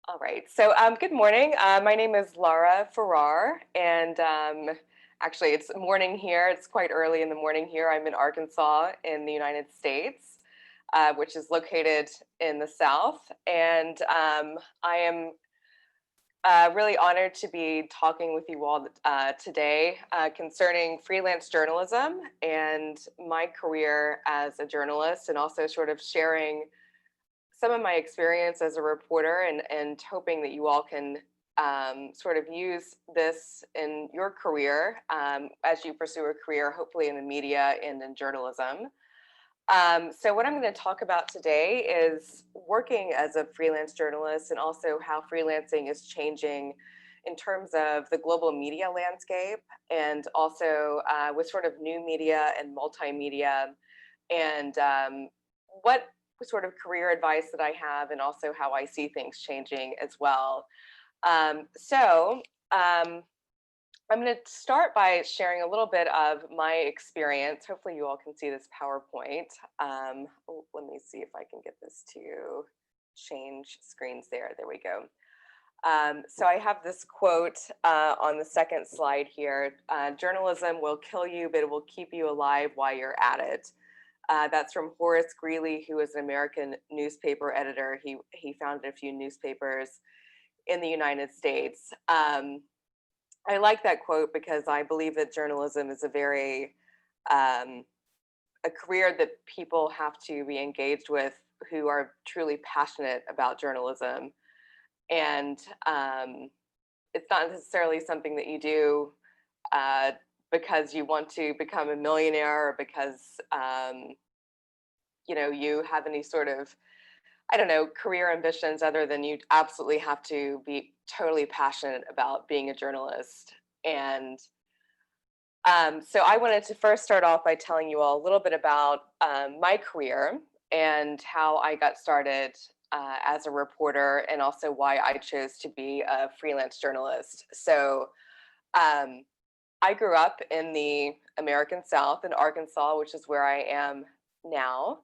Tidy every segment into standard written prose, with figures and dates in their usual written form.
All right. So, good morning. My name is Lara Farrar, and actually, it's morning here. It's quite early in the morning here. I'm in Arkansas in the United States, which is located in the South. And I am really honored to be talking with you all today concerning freelance journalism and my career as a journalist, and also sort of sharing some of my experience as a reporter and hoping that you all can sort of use this in your career as you pursue a career, hopefully in the media and in journalism. So what I'm going to talk about today is working as a freelance journalist and also how freelancing is changing in terms of the global media landscape and also with sort of new media and multimedia and what sort of career advice that I have and also how I see things changing as well. So I'm going to start by sharing a little bit of my experience. Hopefully you all can see this PowerPoint. Let me see if I can get this to change screens there. There we go. So I have this quote on the second slide here. Journalism will kill you, but it will keep you alive while you're at it. That's from Horace Greeley, who was an American newspaper editor. He founded a few newspapers in the United States. I like that quote because I believe that journalism is a career that people have to be engaged with who are truly passionate about journalism. And it's not necessarily something that you do because you want to become a millionaire or because you have any sort of, I don't know, career ambitions other than you absolutely have to be totally passionate about being a journalist. And so I wanted to first start off by telling you all a little bit about my career and how I got started as a reporter and also why I chose to be a freelance journalist. So I grew up in the American South in Arkansas, which is where I am now.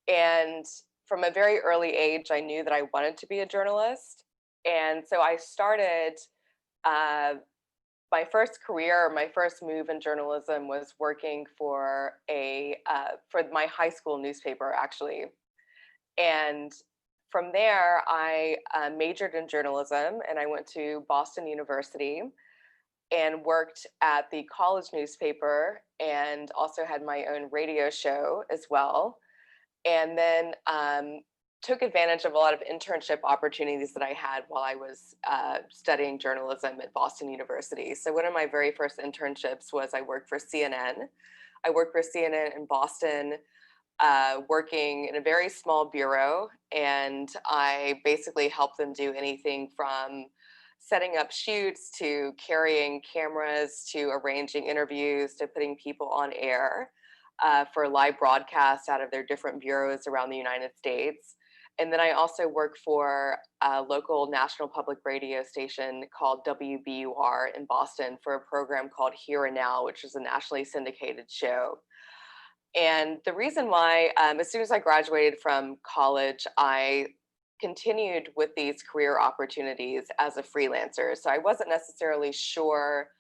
And from a very early age, I knew that I wanted to be a journalist. And so I started my first career, my first move in journalism was working for for my high school newspaper, actually. And from there, I majored in journalism and I went to Boston University and worked at the college newspaper and also had my own radio show as well. And then took advantage of a lot of internship opportunities that I had while I was studying journalism at Boston University. So one of my very first internships was I worked for CNN. I worked for CNN in Boston, working in a very small bureau, and I basically helped them do anything from setting up shoots to carrying cameras to arranging interviews to putting people on air for live broadcasts out of their different bureaus around the United States. And then I also worked for a local national public radio station called WBUR in Boston for a program called Here and Now, which is a nationally syndicated show. And the reason why, as soon as I graduated from college, I continued with these career opportunities as a freelancer. So I wasn't necessarily sure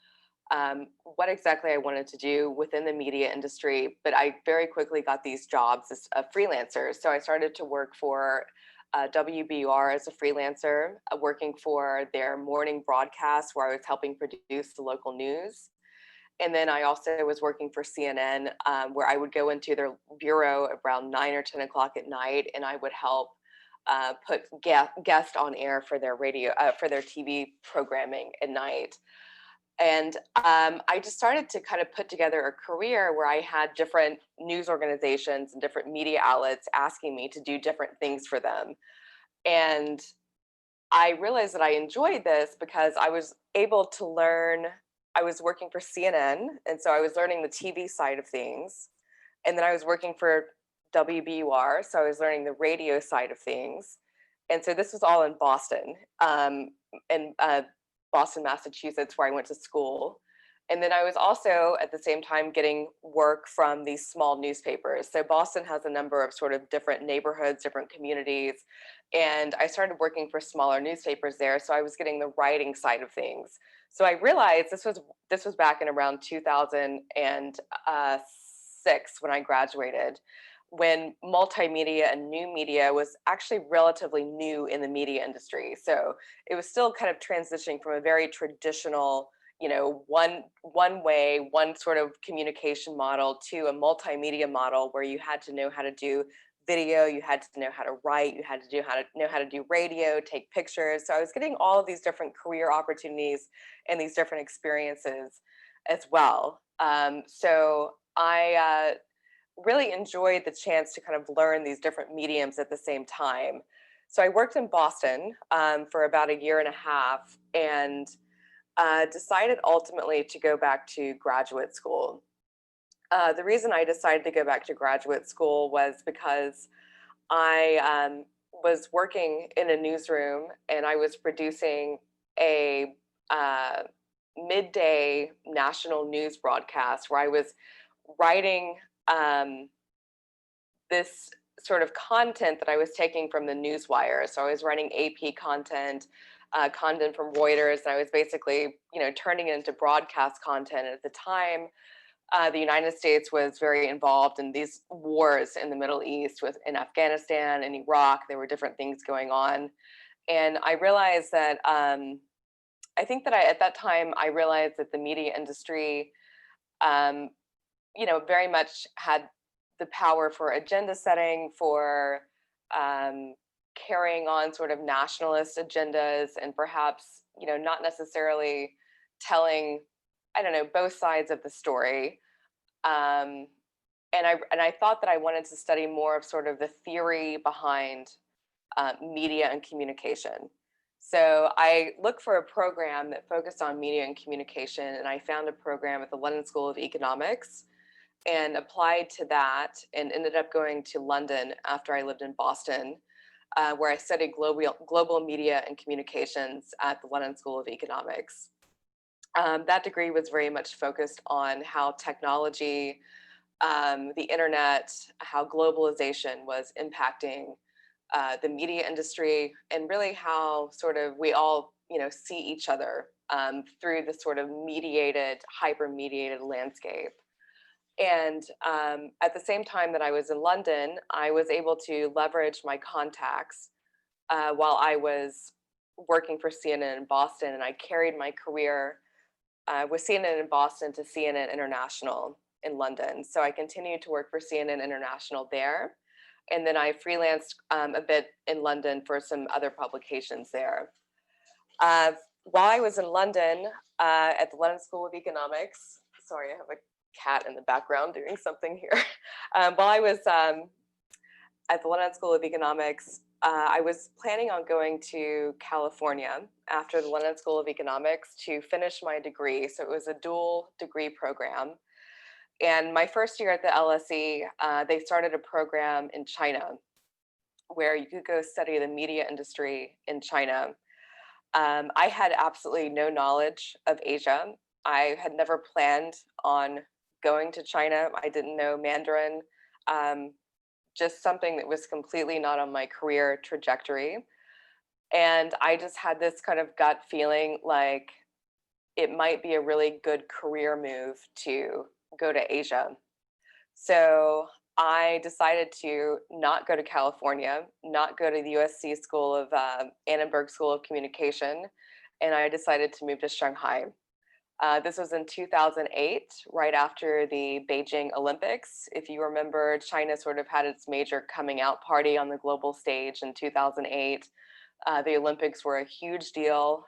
what exactly I wanted to do within the media industry, but I very quickly got these jobs as a freelancer. So I started to work for WBR as a freelancer, working for their morning broadcast where I was helping produce the local news. And then I also was working for CNN where I would go into their bureau around 9 or 10 o'clock at night and I would help put guests on air for their for their TV programming at night. And I just started to kind of put together a career where I had different news organizations and different media outlets asking me to do different things for them. And I realized that I enjoyed this because I was able to learn. I was working for CNN, and so I was learning the TV side of things. And then I was working for WBUR, so I was learning the radio side of things. And so this was all in Boston. And Boston, Massachusetts, where I went to school. And then I was also at the same time getting work from these small newspapers. So Boston has a number of sort of different neighborhoods, different communities and I started working for smaller newspapers there. So I was getting the writing side of things. So I realized this was back in around 2006 when I graduated, when multimedia and new media was actually relatively new in the media industry. So it was still kind of transitioning from a very traditional, one way, one sort of communication model to a multimedia model where you had to know how to do video, you had to know how to write, you had to know how to do radio, take pictures. So I was getting all of these different career opportunities and these different experiences as well. So I really enjoyed the chance to kind of learn these different mediums at the same time. So I worked in Boston for about a year and a half, and decided ultimately to go back to graduate school. The reason I decided to go back to graduate school was because I was working in a newsroom, and I was producing a uh, midday national news broadcast where I was writing this sort of content that I was taking from the news wire. So I was writing AP content, content from Reuters, and I was basically, turning it into broadcast content. And at the time, the United States was very involved in these wars in the Middle East, in Afghanistan and Iraq. There were different things going on, and I realized that I think that at that time I realized that the media industry, um, very much had the power for agenda setting, for um, carrying on sort of nationalist agendas, and perhaps, not necessarily telling, I don't know, both sides of the story. Um, and I thought that I wanted to study more of sort of the theory behind media and communication. So I looked for a program that focused on media and communication, and I found a program at the London School of Economics and applied to that, and ended up going to London after I lived in Boston, where I studied global media and communications at the London School of Economics. That degree was very much focused on how technology, the internet, how globalization was impacting the media industry, and really how sort of we all, see each other through this sort of hyper-mediated landscape. And at the same time that I was in London, I was able to leverage my contacts while I was working for CNN in Boston, and I carried my career with CNN in Boston to CNN International in London. So I continued to work for CNN International there, and then I freelanced a bit in London for some other publications there. While I was in London at the London School of Economics, sorry, I have a cat in the background doing something here. While I was at the London School of Economics, I was planning on going to California after the London School of Economics to finish my degree. So it was a dual degree program. And my first year at the LSE, they started a program in China where you could go study the media industry in China. I had absolutely no knowledge of Asia. I had never planned on going to China. I didn't know Mandarin, just something that was completely not on my career trajectory. And I just had this kind of gut feeling like it might be a really good career move to go to Asia. So I decided to not go to California, not go to the USC School of Annenberg School of Communication, and I decided to move to Shanghai. This was in 2008, right after the Beijing Olympics. If you remember, China sort of had its major coming out party on the global stage in 2008. The Olympics were a huge deal,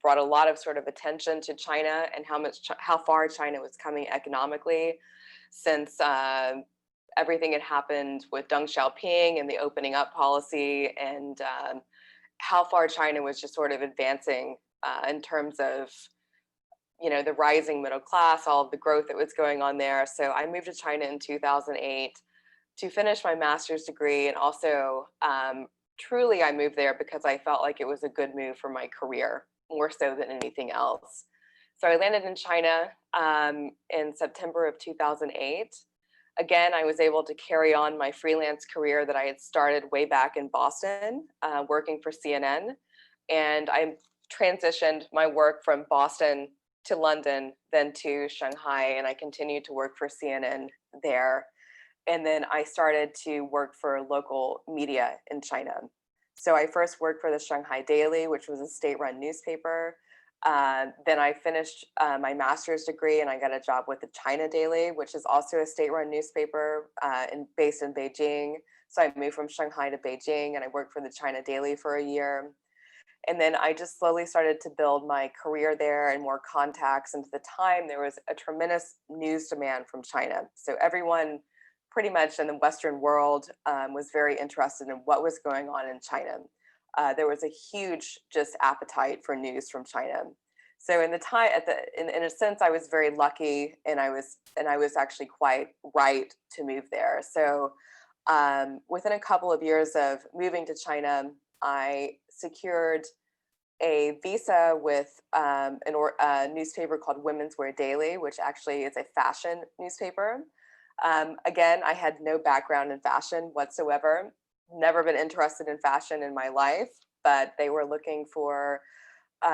brought a lot of sort of attention to China and how far China was coming economically, since everything had happened with Deng Xiaoping and the opening up policy, and how far China was just sort of advancing in terms of, the rising middle class, all of the growth that was going on there. So I moved to China in 2008 to finish my master's degree, and also truly I moved there because I felt like it was a good move for my career, more so than anything else. So I landed in China in September of 2008. again, I was able to carry on my freelance career that I had started way back in Boston, working for CNN. And I transitioned my work from Boston to London, then to Shanghai, and I continued to work for CNN there. And then I started to work for local media in China. So I first worked for the Shanghai Daily, which was a state-run newspaper. Then I finished my master's degree and I got a job with the China Daily, which is also a state-run newspaper based in Beijing. So I moved from Shanghai to Beijing and I worked for the China Daily for a year. And then I just slowly started to build my career there and more contacts. And at the time, there was a tremendous news demand from China. So everyone pretty much in the Western world was very interested in what was going on in China. There was a huge just appetite for news from China. So in the time, in a sense, I was very lucky, and I was actually quite right to move there. So within a couple of years of moving to China, I secured a visa with a newspaper called Women's Wear Daily, which actually is a fashion newspaper. Again, I had no background in fashion whatsoever, never been interested in fashion in my life, but they were looking for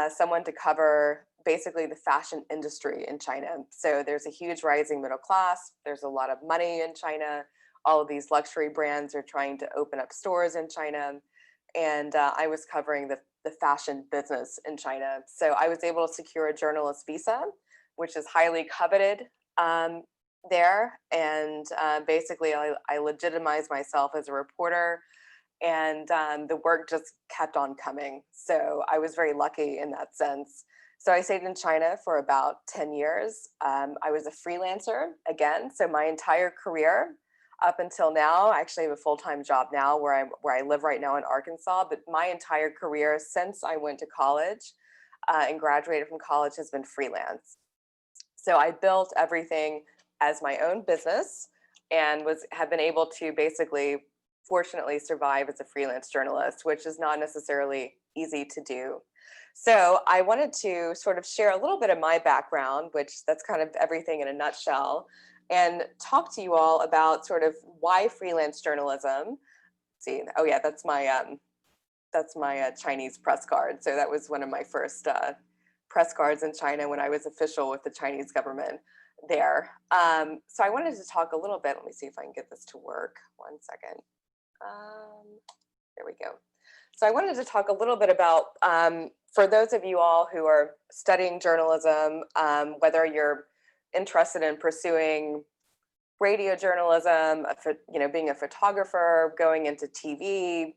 someone to cover basically the fashion industry in China. So there's a huge rising middle class. There's a lot of money in China. All of these luxury brands are trying to open up stores in China. And I was covering the fashion business in China. So I was able to secure a journalist visa, which is highly coveted there. And basically, I legitimized myself as a reporter, and the work just kept on coming. So I was very lucky in that sense. So I stayed in China for about 10 years. I was a freelancer again. So my entire career up until now, I actually have a full-time job now where I live right now in Arkansas, but my entire career since I went to college and graduated from college has been freelance. So I built everything as my own business and have been able to basically, fortunately, survive as a freelance journalist, which is not necessarily easy to do. So I wanted to sort of share a little bit of my background, which that's kind of everything in a nutshell, and talk to you all about sort of why freelance journalism. See, oh yeah, that's my Chinese press card. So that was one of my first press cards in China when I was official with the Chinese government there. So I wanted to talk a little bit. Let me see if I can get this to work. One second. There we go. So I wanted to talk a little bit about, for those of you all who are studying journalism, whether you're interested in pursuing radio journalism, being a photographer, going into TV,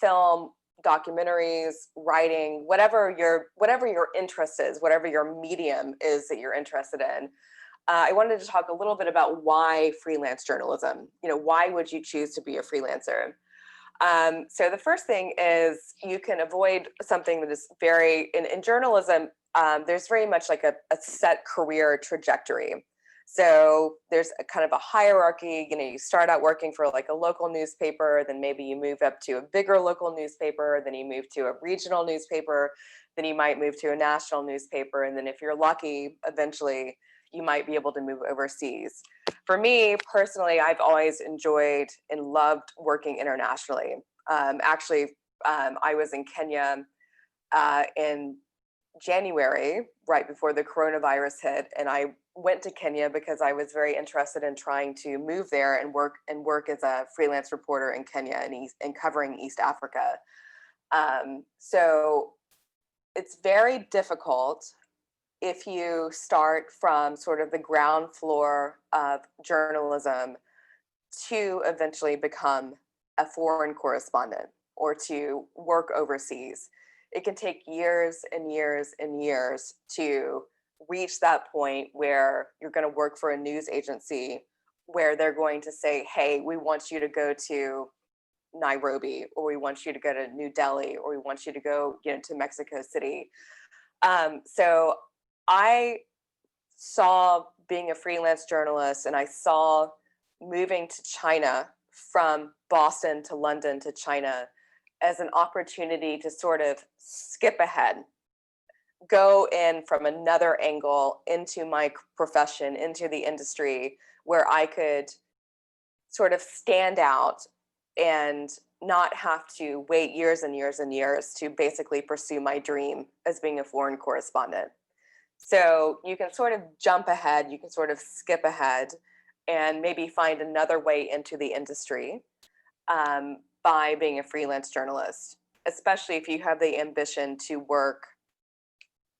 film, documentaries, writing, whatever your interest is, whatever your medium is that you're interested in. I wanted to talk a little bit about why freelance journalism. Why would you choose to be a freelancer? So the first thing is you can avoid something that is very, in journalism, there's very much like a set career trajectory. So there's a kind of a hierarchy. You start out working for like a local newspaper, then maybe you move up to a bigger local newspaper, then you move to a regional newspaper, then you might move to a national newspaper, and then if you're lucky, eventually you might be able to move overseas. For me personally, I've always enjoyed and loved working internationally. I was in Kenya in January, right before the coronavirus hit, and I went to Kenya because I was very interested in trying to move there and work as a freelance reporter in Kenya and covering East Africa. So it's very difficult if you start from sort of the ground floor of journalism to eventually become a foreign correspondent or to work overseas. It can take years and years and years to reach that point where you're going to work for a news agency where they're going to say, hey, we want you to go to Nairobi, or we want you to go to New Delhi, or we want you to go to Mexico City. So I saw being a freelance journalist, and I saw moving to China from Boston to London to China as an opportunity to sort of skip ahead, go in from another angle into my profession, into the industry, where I could sort of stand out and not have to wait years and years and years to basically pursue my dream as being a foreign correspondent. So you can sort of jump ahead, you can sort of skip ahead and maybe find another way into the industry by being a freelance journalist, especially if you have the ambition to work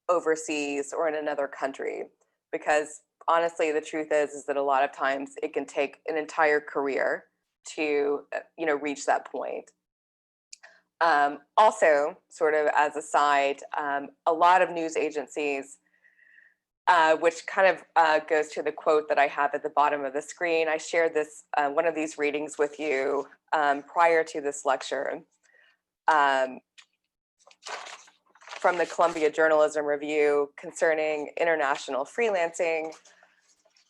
overseas or in another country. Because honestly, the truth is that a lot of times it can take an entire career to reach that point. Also, sort of as a side, a lot of news agencies, which kind of goes to the quote that I have at the bottom of the screen. I shared this one of these readings with you prior to this lecture from the Columbia Journalism Review concerning international freelancing.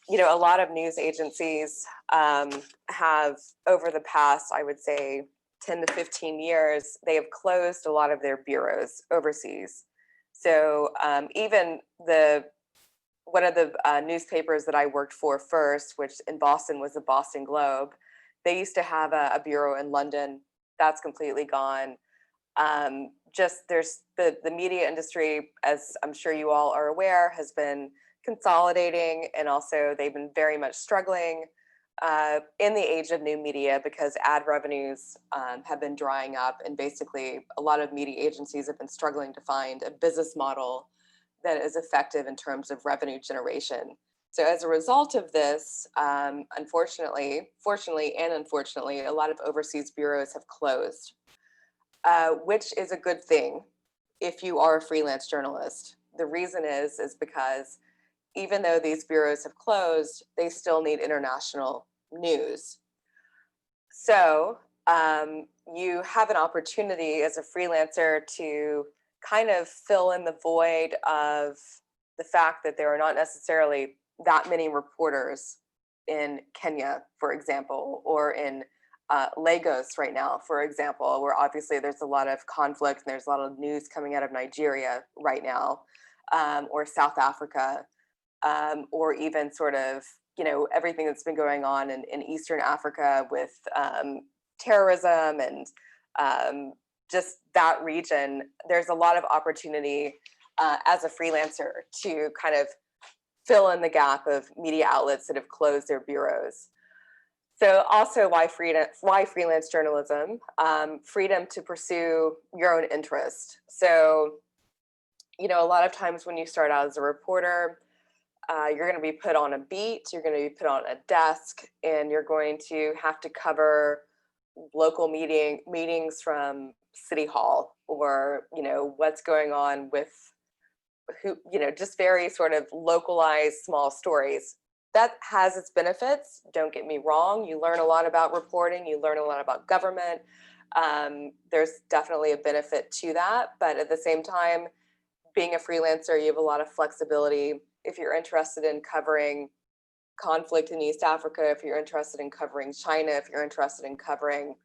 A lot of news agencies have, over the past, I would say, 10 to 15 years, they have closed a lot of their bureaus overseas. So even one of the newspapers that I worked for first, which in Boston was the Boston Globe, they used to have a bureau in London. That's completely gone. Just there's the media industry, as I'm sure you all are aware, has been consolidating, and also they've been very much struggling in the age of new media because ad revenues have been drying up, and basically a lot of media agencies have been struggling to find a business model that is effective in terms of revenue generation. So as a result of this, fortunately and unfortunately, a lot of overseas bureaus have closed, which is a good thing if you are a freelance journalist. The reason is because even though these bureaus have closed, they still need international news. So you have an opportunity as a freelancer to kind of fill in the void of the fact that there are not necessarily that many reporters in Kenya, for example, or in Lagos right now, for example, where obviously there's a lot of conflict and there's a lot of news coming out of Nigeria right now, or South Africa, or even sort of, everything that's been going on in Eastern Africa with terrorism and just that region. There's a lot of opportunity as a freelancer to kind of fill in the gap of media outlets that have closed their bureaus. So also why freelance journalism? Freedom to pursue your own interest. So, a lot of times when you start out as a reporter, you're going to be put on a beat, you're going to be put on a desk, and you're going to have to cover local meetings from City Hall, or, what's going on with who, just very sort of localized small stories. That has its benefits, don't get me wrong. You learn a lot about reporting, you learn a lot about government. There's definitely a benefit to that, but at the same time, being a freelancer, you have a lot of flexibility. If you're interested in covering conflict in East Africa, if you're interested in covering China, if you're interested in covering,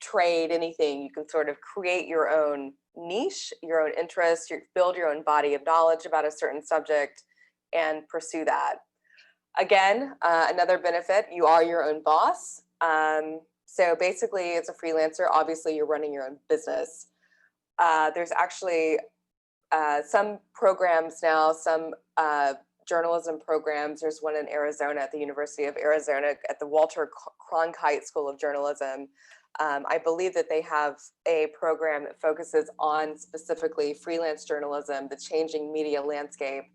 trade, anything, you can sort of create your own niche, your own interest, build your own body of knowledge about a certain subject and pursue that. Again, another benefit, you are your own boss. So basically, as a freelancer, obviously you're running your own business. There's actually some programs now, some journalism programs. There's one in Arizona at the University of Arizona at the Walter Cronkite School of Journalism. I believe that they have a program that focuses on specifically freelance journalism, the changing media landscape,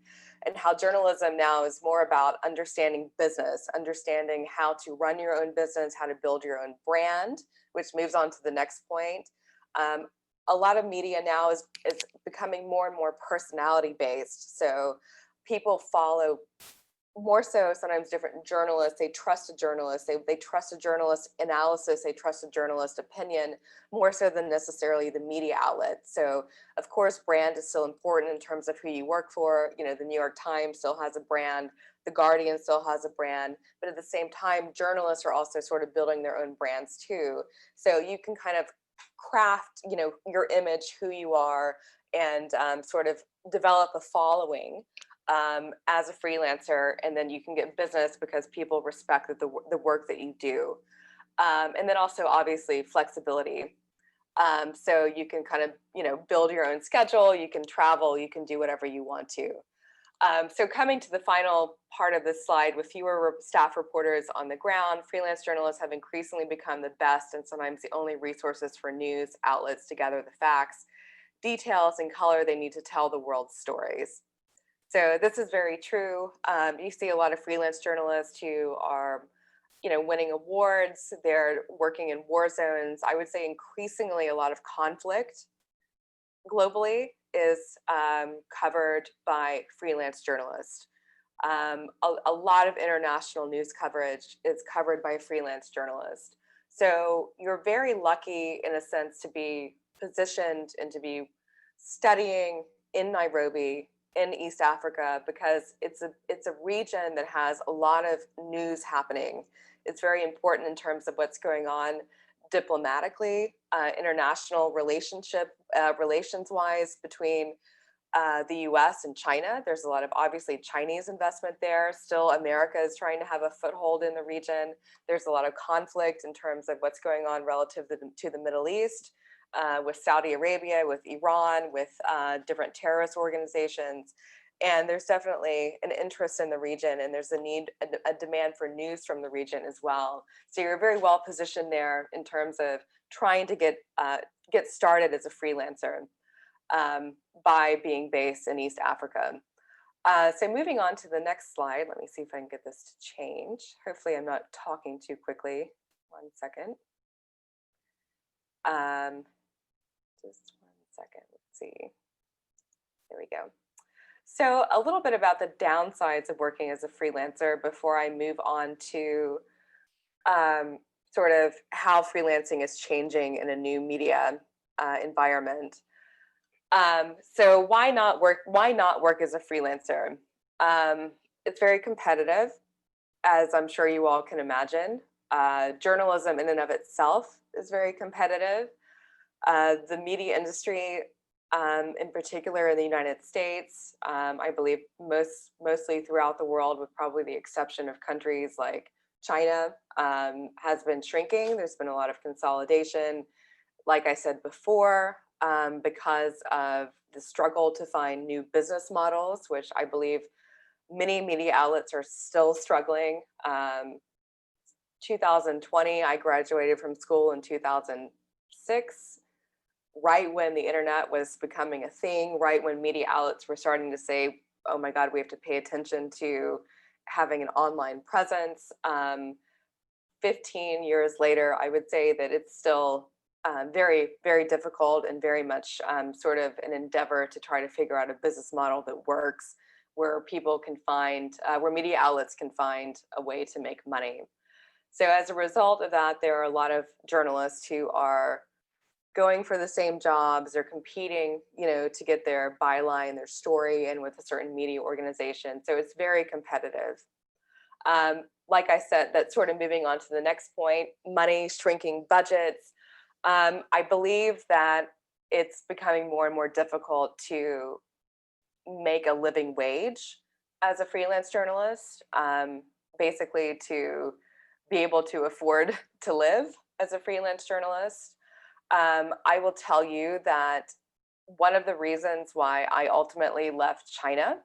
and how journalism now is more about understanding business, understanding how to run your own business, how to build your own brand, which moves on to the next point. A lot of media now is becoming more and more personality based. So people follow more so sometimes different journalists. They trust a journalist. They trust a journalist analysis. They trust a journalist opinion more so than necessarily the media outlet. So of course, brand is still important in terms of who you work for. The New York Times still has a brand. The Guardian still has a brand. But at the same time, journalists are also sort of building their own brands too. So you can kind of craft, your image, who you are, and sort of develop a following as a freelancer, and then you can get business because people respect the work that you do. And then also obviously flexibility. So you can kind of, build your own schedule, you can travel, you can do whatever you want to. So coming to the final part of this slide, with fewer staff reporters on the ground, freelance journalists have increasingly become the best and sometimes the only resources for news outlets to gather the facts, details, and color they need to tell the world's stories. So this is very true. You see a lot of freelance journalists who are, winning awards. They're working in war zones. I would say increasingly a lot of conflict globally is covered by freelance journalists. A lot of international news coverage is covered by freelance journalists. So you're very lucky in a sense to be positioned and to be studying in Nairobi in East Africa, because it's a region that has a lot of news happening. It's very important in terms of what's going on diplomatically, international relations-wise between the US and China. There's a lot of obviously Chinese investment there. Still, America is trying to have a foothold in the region. There's a lot of conflict in terms of what's going on relative to the Middle East, with Saudi Arabia, with Iran, with different terrorist organizations. And there's definitely an interest in the region, and there's a demand for news from the region as well. So you're very well positioned there in terms of trying to get started as a freelancer by being based in East Africa. So moving on to the next slide, let me see if I can get this to change. Hopefully I'm not talking too quickly. 1 second. Just 1 second, let's see. There we go. So a little bit about the downsides of working as a freelancer before I move on to sort of how freelancing is changing in a new media environment. So why not work as a freelancer? It's very competitive, as I'm sure you all can imagine. Journalism in and of itself is very competitive. The media industry, in particular in the United States, I believe mostly throughout the world, with probably the exception of countries like China, has been shrinking. There's been a lot of consolidation, like I said before, because of the struggle to find new business models, which I believe many media outlets are still struggling. 2020, I graduated from school in 2006. Right when the internet was becoming a thing, right when media outlets were starting to say, oh my God, we have to pay attention to having an online presence. 15 years later, I would say that it's still very, very difficult and very much sort of an endeavor to try to figure out a business model that works, where people can find, where media outlets can find a way to make money. So as a result of that, there are a lot of journalists who are going for the same jobs. They're competing, to get their byline, their story in with a certain media organization. So it's very competitive. Like I said, that's sort of moving on to the next point, money, shrinking budgets. I believe that it's becoming more and more difficult to make a living wage as a freelance journalist, basically to be able to afford to live as a freelance journalist. I will tell you that one of the reasons why I ultimately left China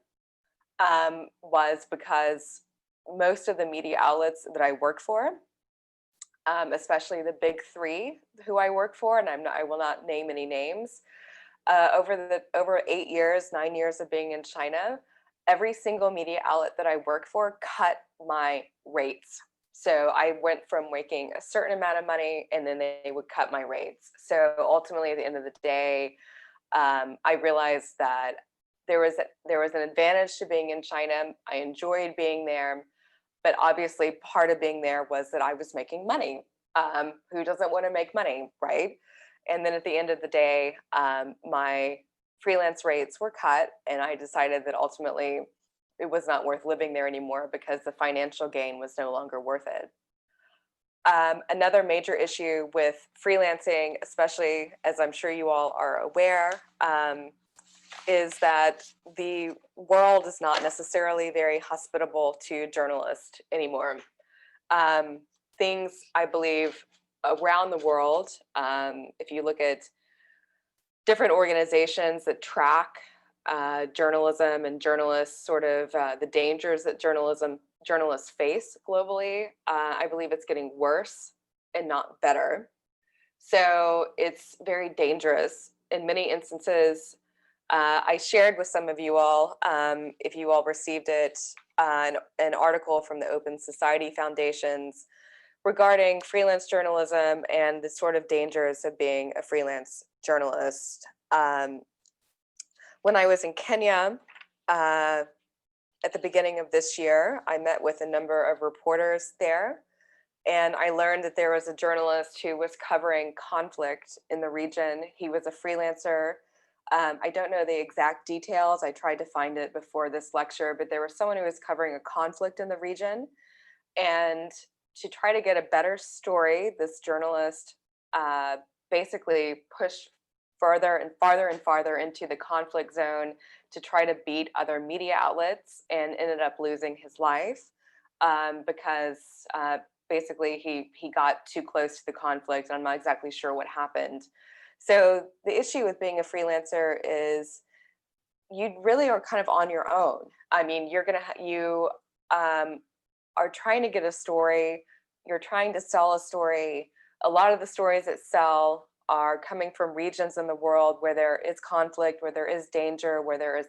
was because most of the media outlets that I worked for, especially the big three who I work for, and I will not name any names, over 8 years, 9 years of being in China, every single media outlet that I worked for cut my rates. So I went from making a certain amount of money, and then they would cut my rates. So ultimately, at the end of the day, I realized that there was an advantage to being in China. I enjoyed being there, but obviously part of being there was that I was making money. Who doesn't want to make money, right? And then at the end of the day, my freelance rates were cut, and I decided that ultimately it was not worth living there anymore because the financial gain was no longer worth it. Another major issue with freelancing, especially as I'm sure you all are aware, is that the world is not necessarily very hospitable to journalists anymore. Things, I believe, around the world, if you look at different organizations that track journalism and journalists, sort of the dangers that journalists face globally, I believe it's getting worse and not better. So it's very dangerous in many instances. I shared with some of you all, if you all received it, an article from the Open Society Foundations regarding freelance journalism and the sort of dangers of being a freelance journalist. When I was in Kenya at the beginning of this year, I met with a number of reporters there, and I learned that there was a journalist who was covering conflict in the region. He was a freelancer. I don't know the exact details. I tried to find it before this lecture, but there was someone who was covering a conflict in the region. And to try to get a better story, this journalist basically pushed further and farther and farther into the conflict zone to try to beat other media outlets, and ended up losing his life because basically he got too close to the conflict. I'm not exactly sure what happened. So the issue with being a freelancer is you really are kind of on your own. I mean, you are trying to get a story, you're trying to sell a story. A lot of the stories that sell are coming from regions in the world where there is conflict, where there is danger, where there is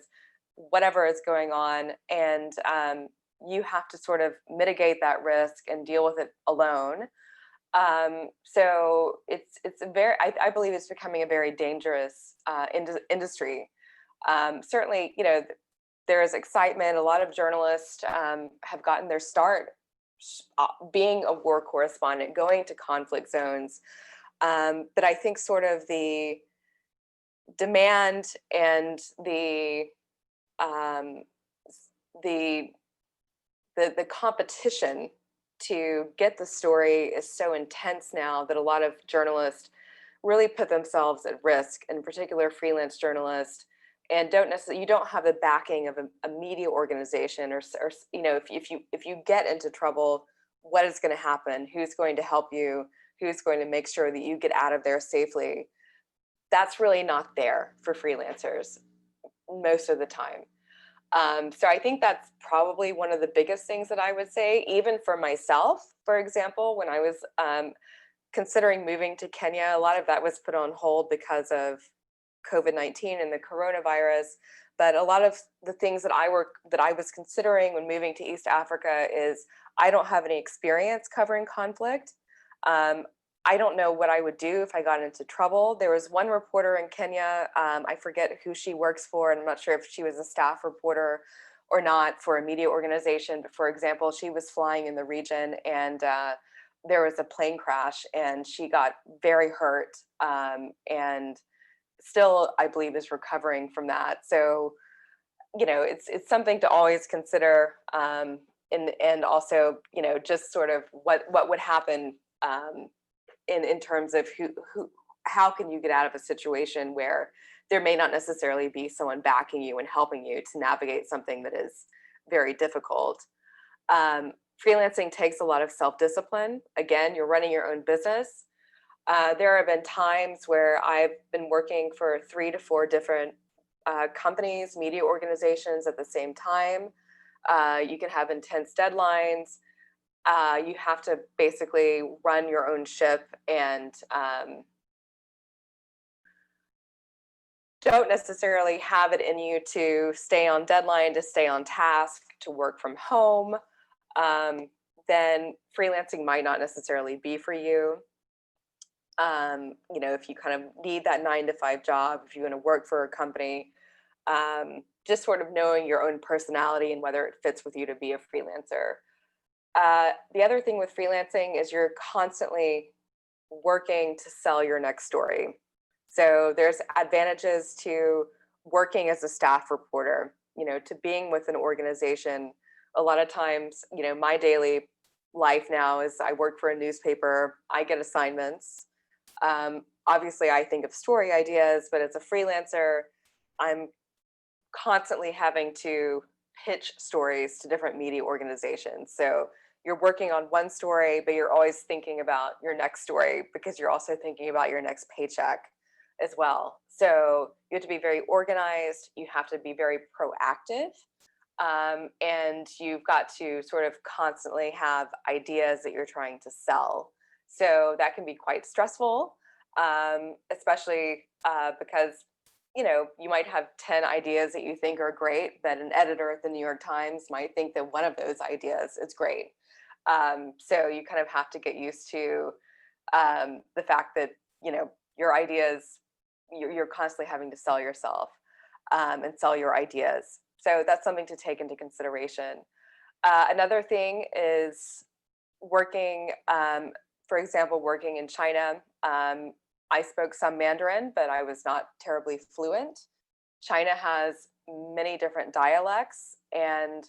whatever is going on. And you have to sort of mitigate that risk and deal with it alone. So it's a very, I believe it's becoming a very dangerous industry. Certainly, you know, there is excitement. A lot of journalists have gotten their start being a war correspondent, going to conflict zones. But I think sort of the demand and the competition to get the story is so intense now that a lot of journalists really put themselves at risk, in particular freelance journalists, and you don't have the backing of a media organization, or you know, if you get into trouble, what is going to happen? Who's going to help you? Who's going to make sure that you get out of there safely? That's really not there for freelancers most of the time. So I think that's probably one of the biggest things that I would say, even for myself. For example, when I was considering moving to Kenya, a lot of that was put on hold because of COVID-19 and the coronavirus. But a lot of the things that I was considering when moving to East Africa is I don't have any experience covering conflict. I don't know what I would do if I got into trouble. There was one reporter in Kenya, I forget who she works for, and I'm not sure if she was a staff reporter or not for a media organization. But for example, she was flying in the region, and there was a plane crash, and she got very hurt, and still, I believe, is recovering from that. So, you know, it's something to always consider, and also, you know, just sort of what would happen in terms of how can you get out of a situation where there may not necessarily be someone backing you and helping you to navigate something that is very difficult. Freelancing takes a lot of self-discipline. Again, you're running your own business. There have been times where I've been working for 3 to 4 different companies, media organizations at the same time. You can have intense deadlines. You have to basically run your own ship, and don't necessarily have it in you to stay on deadline, to stay on task, to work from home. Then freelancing might not necessarily be for you. You know, if you kind of need that 9 to 5 job, if you want to work for a company, just sort of knowing your own personality and whether it fits with you to be a freelancer. The other thing with freelancing is you're constantly working to sell your next story. So there's advantages to working as a staff reporter, you know, to being with an organization. A lot of times, you know, my daily life now is I work for a newspaper, I get assignments. Obviously, I think of story ideas, but as a freelancer, I'm constantly having to pitch stories to different media organizations. So you're working on one story, but you're always thinking about your next story because you're also thinking about your next paycheck as well. So you have to be very organized, you have to be very proactive, and you've got to sort of constantly have ideas that you're trying to sell. So that can be quite stressful, especially because you might have 10 ideas that you think are great, but an editor at the New York Times might think that one of those ideas is great. So you kind of have to get used to the fact that your ideas, you're constantly having to sell yourself and sell your ideas. So that's something to take into consideration. Another thing is working, for example, working in China. I spoke some Mandarin, but I was not terribly fluent. China has many different dialects, and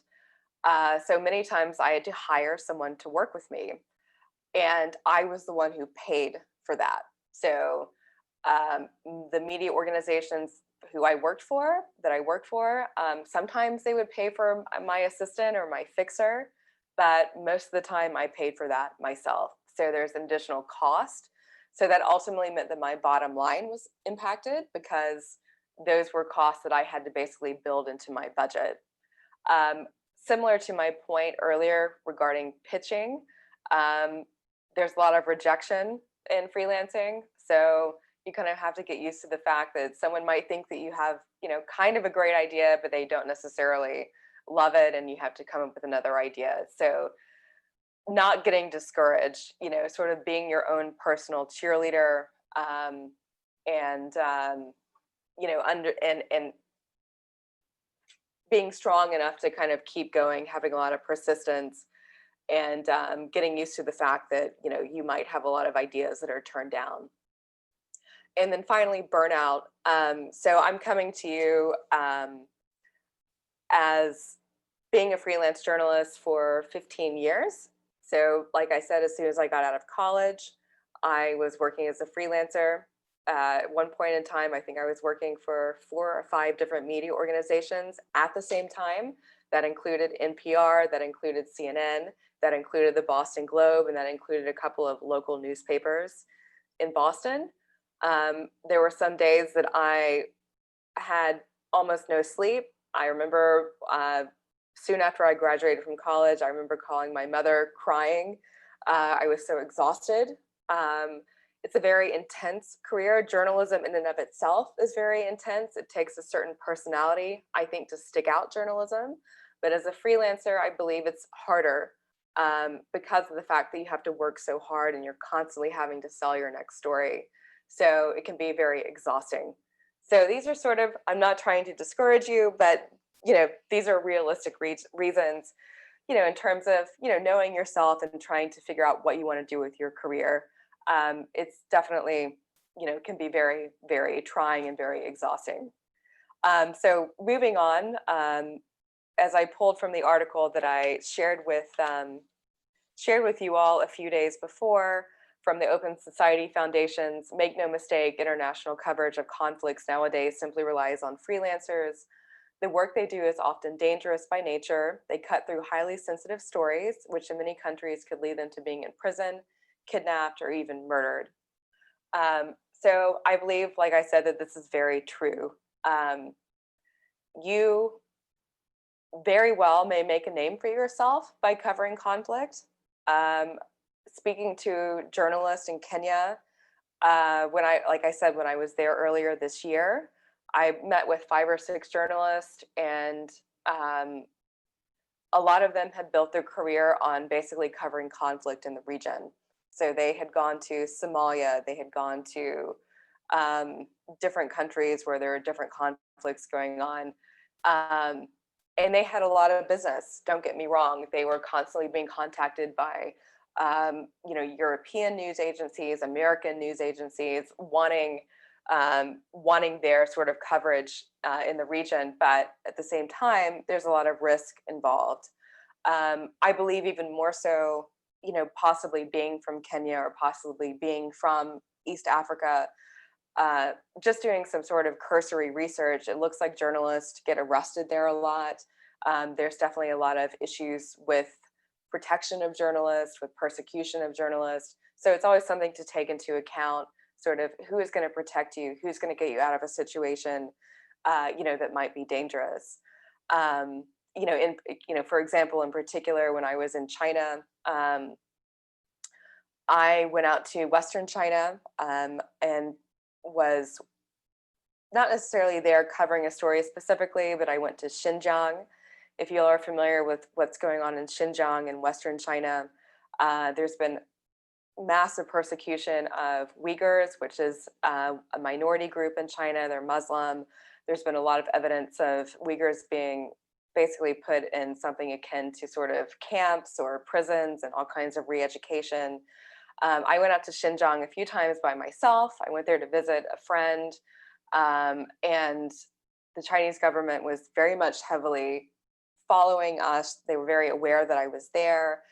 so many times I had to hire someone to work with me, and I was the one who paid for that. So the media organizations that I worked for, sometimes they would pay for my assistant or my fixer, but most of the time I paid for that myself. So there's an additional cost. So that ultimately meant that my bottom line was impacted because those were costs that I had to basically build into my budget. Similar to my point earlier regarding pitching, there's a lot of rejection in freelancing. So you kind of have to get used to the fact that someone might think that you have, kind of a great idea, but they don't necessarily love it, and you have to come up with another idea. So not getting discouraged, sort of being your own personal cheerleader, and and being strong enough to kind of keep going, having a lot of persistence, and getting used to the fact that you might have a lot of ideas that are turned down. And then finally, burnout. So I'm coming to you as being a freelance journalist for 15 years. So like I said, as soon as I got out of college, I was working as a freelancer. At one point in time, I think I was working for 4 or 5 different media organizations at the same time. That included NPR, that included CNN, that included the Boston Globe, and that included a couple of local newspapers in Boston. There were some days that I had almost no sleep. I remember soon after I graduated from college, I remember calling my mother crying. I was so exhausted. It's a very intense career. Journalism in and of itself is very intense. It takes a certain personality, I think, to stick out journalism. But as a freelancer, I believe it's harder because of the fact that you have to work so hard and you're constantly having to sell your next story. So it can be very exhausting. So these are sort of, I'm not trying to discourage you, but these are realistic reasons, in terms of, knowing yourself and trying to figure out what you want to do with your career. It's definitely, can be very, very trying and very exhausting. So moving on, as I pulled from the article that I shared with you all a few days before from the Open Society Foundation's Make No Mistake, international coverage of conflicts nowadays simply relies on freelancers. The work they do is often dangerous by nature. They cut through highly sensitive stories, which in many countries could lead them to being in prison, kidnapped, or even murdered. So I believe, like I said, that this is very true. You very well may make a name for yourself by covering conflict. Speaking to journalists in Kenya, like I said, when I was there earlier this year, I met with 5 or 6 journalists, and a lot of them had built their career on basically covering conflict in the region. So they had gone to Somalia, they had gone to different countries where there are different conflicts going on. And they had a lot of business, don't get me wrong. They were constantly being contacted by European news agencies, American news agencies, wanting their sort of coverage in the region. But at the same time, there's a lot of risk involved. I believe even more so, possibly being from Kenya or possibly being from East Africa, just doing some sort of cursory research, it looks like journalists get arrested there a lot. There's definitely a lot of issues with protection of journalists, with persecution of journalists. So it's always something to take into account, sort of who is going to protect you, who's going to get you out of a situation, that might be dangerous. Um, for example, in particular, when I was in China, I went out to Western China, and was not necessarily there covering a story specifically, but I went to Xinjiang. If you all are familiar with what's going on in Xinjiang in Western China, there's been massive persecution of Uyghurs, which is a minority group in China. They're Muslim. There's been a lot of evidence of Uyghurs being basically put in something akin to sort of camps or prisons and all kinds of re-education. I went out to Xinjiang a few times by myself. I went there to visit a friend, and the Chinese government was very much heavily following us. They were very aware that I was there,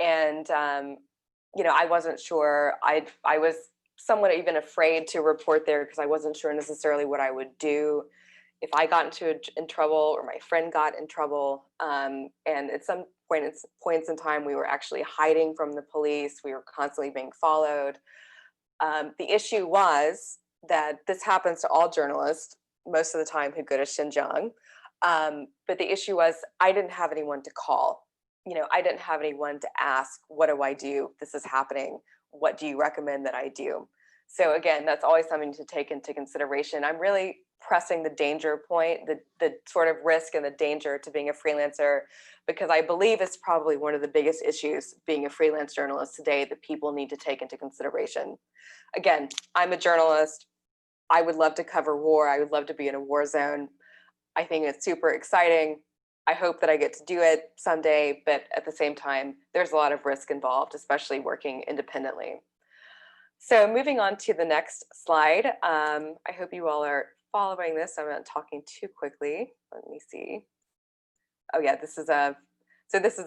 and I wasn't sure. I was somewhat even afraid to report there because I wasn't sure necessarily what I would do if I got in trouble or my friend got in trouble. And at some points in time, we were actually hiding from the police. We were constantly being followed. The issue was that this happens to all journalists most of the time who go to Xinjiang. But the issue was I didn't have anyone to call. I didn't have anyone to ask, what do I do? This is happening. What do you recommend that I do? So again, that's always something to take into consideration. I'm really pressing the danger point, the sort of risk and the danger to being a freelancer, because I believe it's probably one of the biggest issues being a freelance journalist today that people need to take into consideration. Again, I'm a journalist. I would love to cover war. I would love to be in a war zone. I think it's super exciting. I hope that I get to do it someday, but at the same time, there's a lot of risk involved, especially working independently. So moving on to the next slide. I hope you all are following this. I'm not talking too quickly. Let me see. Oh yeah, this is a photo. This is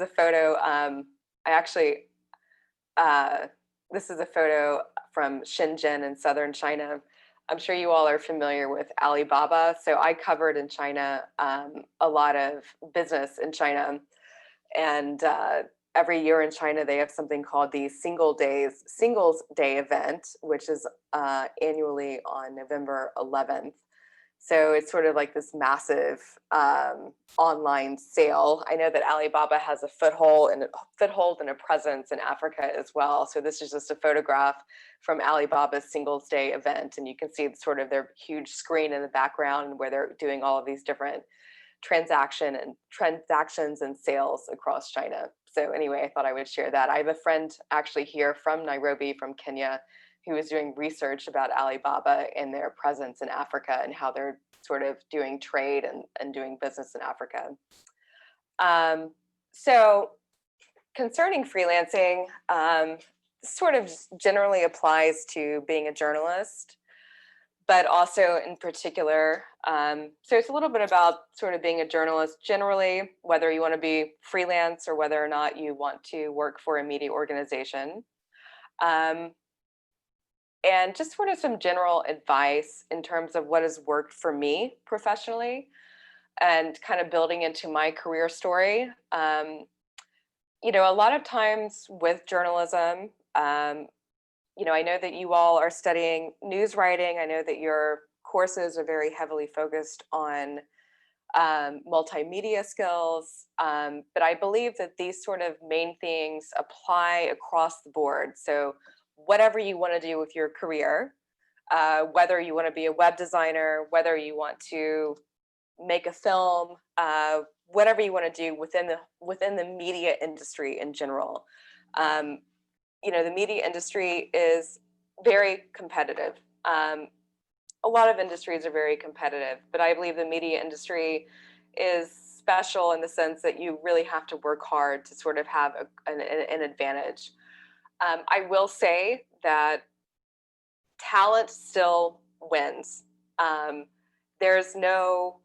a photo from Shenzhen in southern China. I'm sure you all are familiar with Alibaba. So I covered in China a lot of business in China, and every year in China they have something called the Singles Day event, which is annually on November 11th. So it's sort of like this massive online sale. I know that Alibaba has a foothold and a presence in Africa as well. So this is just a photograph from Alibaba's Singles Day event. And you can see sort of their huge screen in the background where they're doing all of these different transactions and sales across China. So anyway, I thought I would share that. I have a friend actually here from Nairobi, from Kenya, who was doing research about Alibaba and their presence in Africa and how they're sort of doing trade and doing business in Africa. So concerning freelancing, sort of generally applies to being a journalist, but also in particular, so it's a little bit about sort of being a journalist generally, whether you want to be freelance or whether or not you want to work for a media organization. And just sort of some general advice in terms of what has worked for me professionally and kind of building into my career story. A lot of times with journalism, I know that you all are studying news writing. I know that your courses are very heavily focused on multimedia skills, but I believe that these sort of main things apply across the board. So whatever you want to do with your career, whether you want to be a web designer, whether you want to make a film, whatever you want to do within the media industry in general. The media industry is very competitive. A lot of industries are very competitive, but I believe the media industry is special in the sense that you really have to work hard to sort of have an advantage. I will say that talent still wins. There's no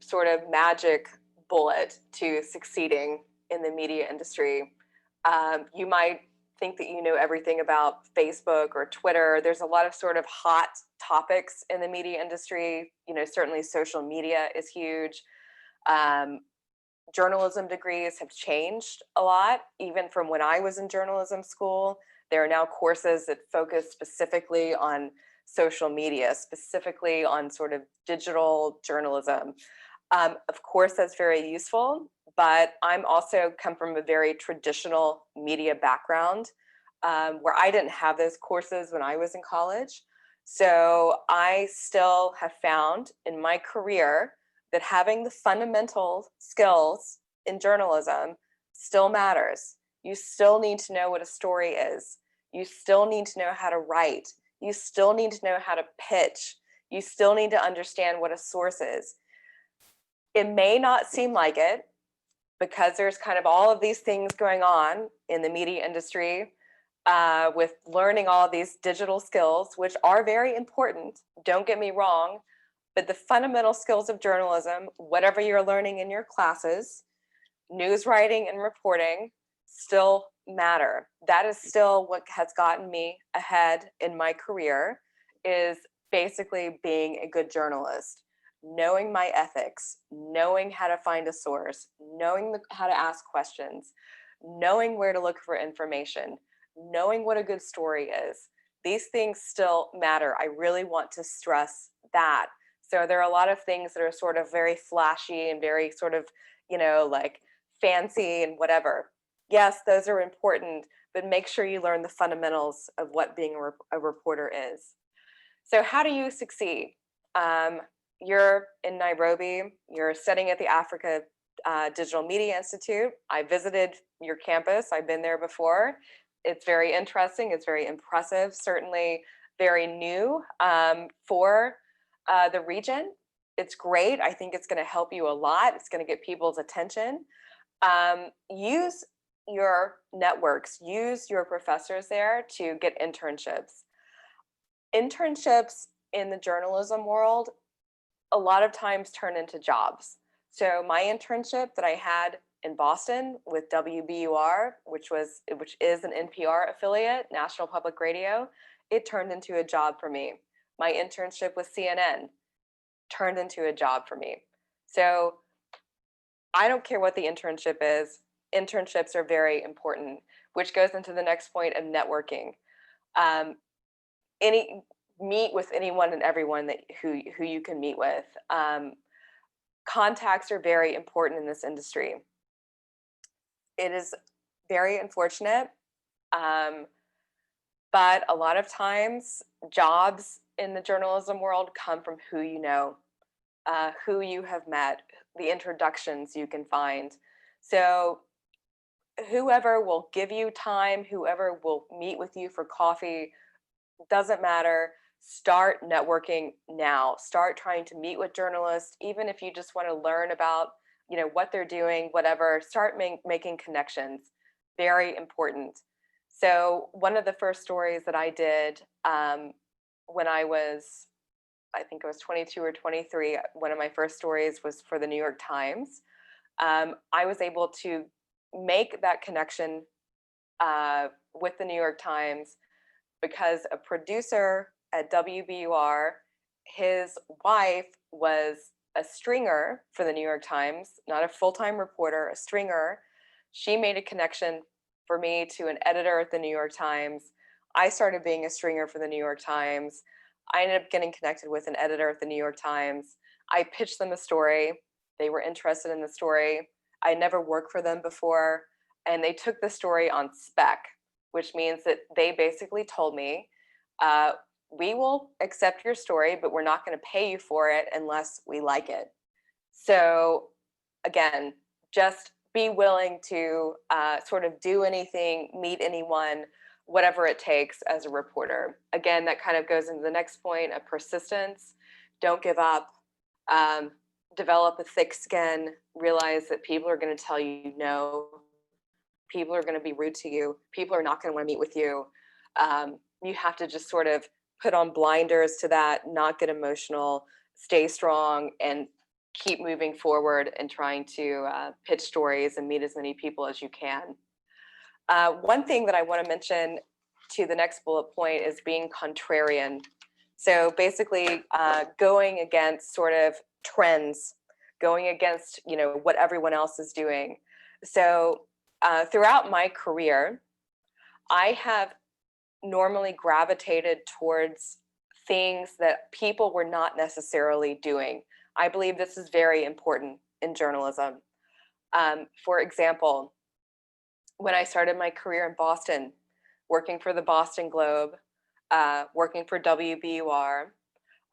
sort of magic bullet to succeeding in the media industry. You might think that you know everything about Facebook or Twitter. There's a lot of sort of hot topics in the media industry. You know, certainly social media is huge. Um, Journalism degrees have changed a lot, even from when I was in journalism school. There are now courses that focus specifically on social media, specifically on sort of digital journalism. Of course, that's very useful, but I'm also come from a very traditional media background where I didn't have those courses when I was in college. So I still have found in my career that having the fundamental skills in journalism still matters. You still need to know what a story is. You still need to know how to write. You still need to know how to pitch. You still need to understand what a source is. It may not seem like it because there's kind of all of these things going on in the media industry with learning all of these digital skills, which are very important. Don't get me wrong, but the fundamental skills of journalism, whatever you're learning in your classes, news writing and reporting, still matter. That is still what has gotten me ahead in my career, is basically being a good journalist, knowing my ethics, knowing how to find a source, knowing how to ask questions, knowing where to look for information, knowing what a good story is. These things still matter. I really want to stress that. So there are a lot of things that are sort of very flashy and very sort of, you know, like fancy and whatever. Yes, those are important, but make sure you learn the fundamentals of what being a reporter is. So how do you succeed? You're in Nairobi, you're studying at the Africa Digital Media Institute. I visited your campus, I've been there before. It's very interesting, it's very impressive, certainly very new for the region. It's great. I think it's going to help you a lot. It's going to get people's attention. Use your networks, use your professors there to get internships. Internships in the journalism world a lot of times turn into jobs. So my internship that I had in Boston with WBUR, which is an NPR affiliate, National Public Radio, it turned into a job for me. My internship with CNN turned into a job for me. So I don't care what the internship is. Internships are very important, which goes into the next point of networking. Um, meet with anyone and everyone who you can meet with. Contacts are very important in this industry. It is very unfortunate, but a lot of times jobs in the journalism world come from who you know, who you have met, the introductions you can find. So whoever will give you time, whoever will meet with you for coffee, doesn't matter. Start networking now. Start trying to meet with journalists, even if you just want to learn about, you know, what they're doing, whatever. Start making connections. Very important. So one of the first stories that I did when I think I was 22 or 23, one of my first stories was for the New York Times. I was able to make that connection with the New York Times because a producer at WBUR, his wife was a stringer for the New York Times, not a full-time reporter, a stringer. She made a connection for me to an editor at the New York Times. I started being a stringer for the New York Times. I ended up getting connected with an editor at the New York Times. I pitched them a story. They were interested in the story. I never worked for them before, and they took the story on spec, which means that they basically told me, we will accept your story, but we're not going to pay you for it unless we like it. So again, just be willing to sort of do anything, meet anyone, whatever it takes as a reporter. Again, that kind of goes into the next point of persistence. Don't give up. Develop a thick skin. Realize that people are going to tell you no. People are going to be rude to you. People are not going to want to meet with you. You have to just sort of put on blinders to that, not get emotional, stay strong, and keep moving forward and trying to pitch stories and meet as many people as you can. One thing that I want to mention to the next bullet point is being contrarian. So basically going against sort of trends, going against, what everyone else is doing. So throughout my career, I have normally gravitated towards things that people were not necessarily doing. I believe this is very important in journalism. For example, when I started my career in Boston, working for the Boston Globe, working for WBUR,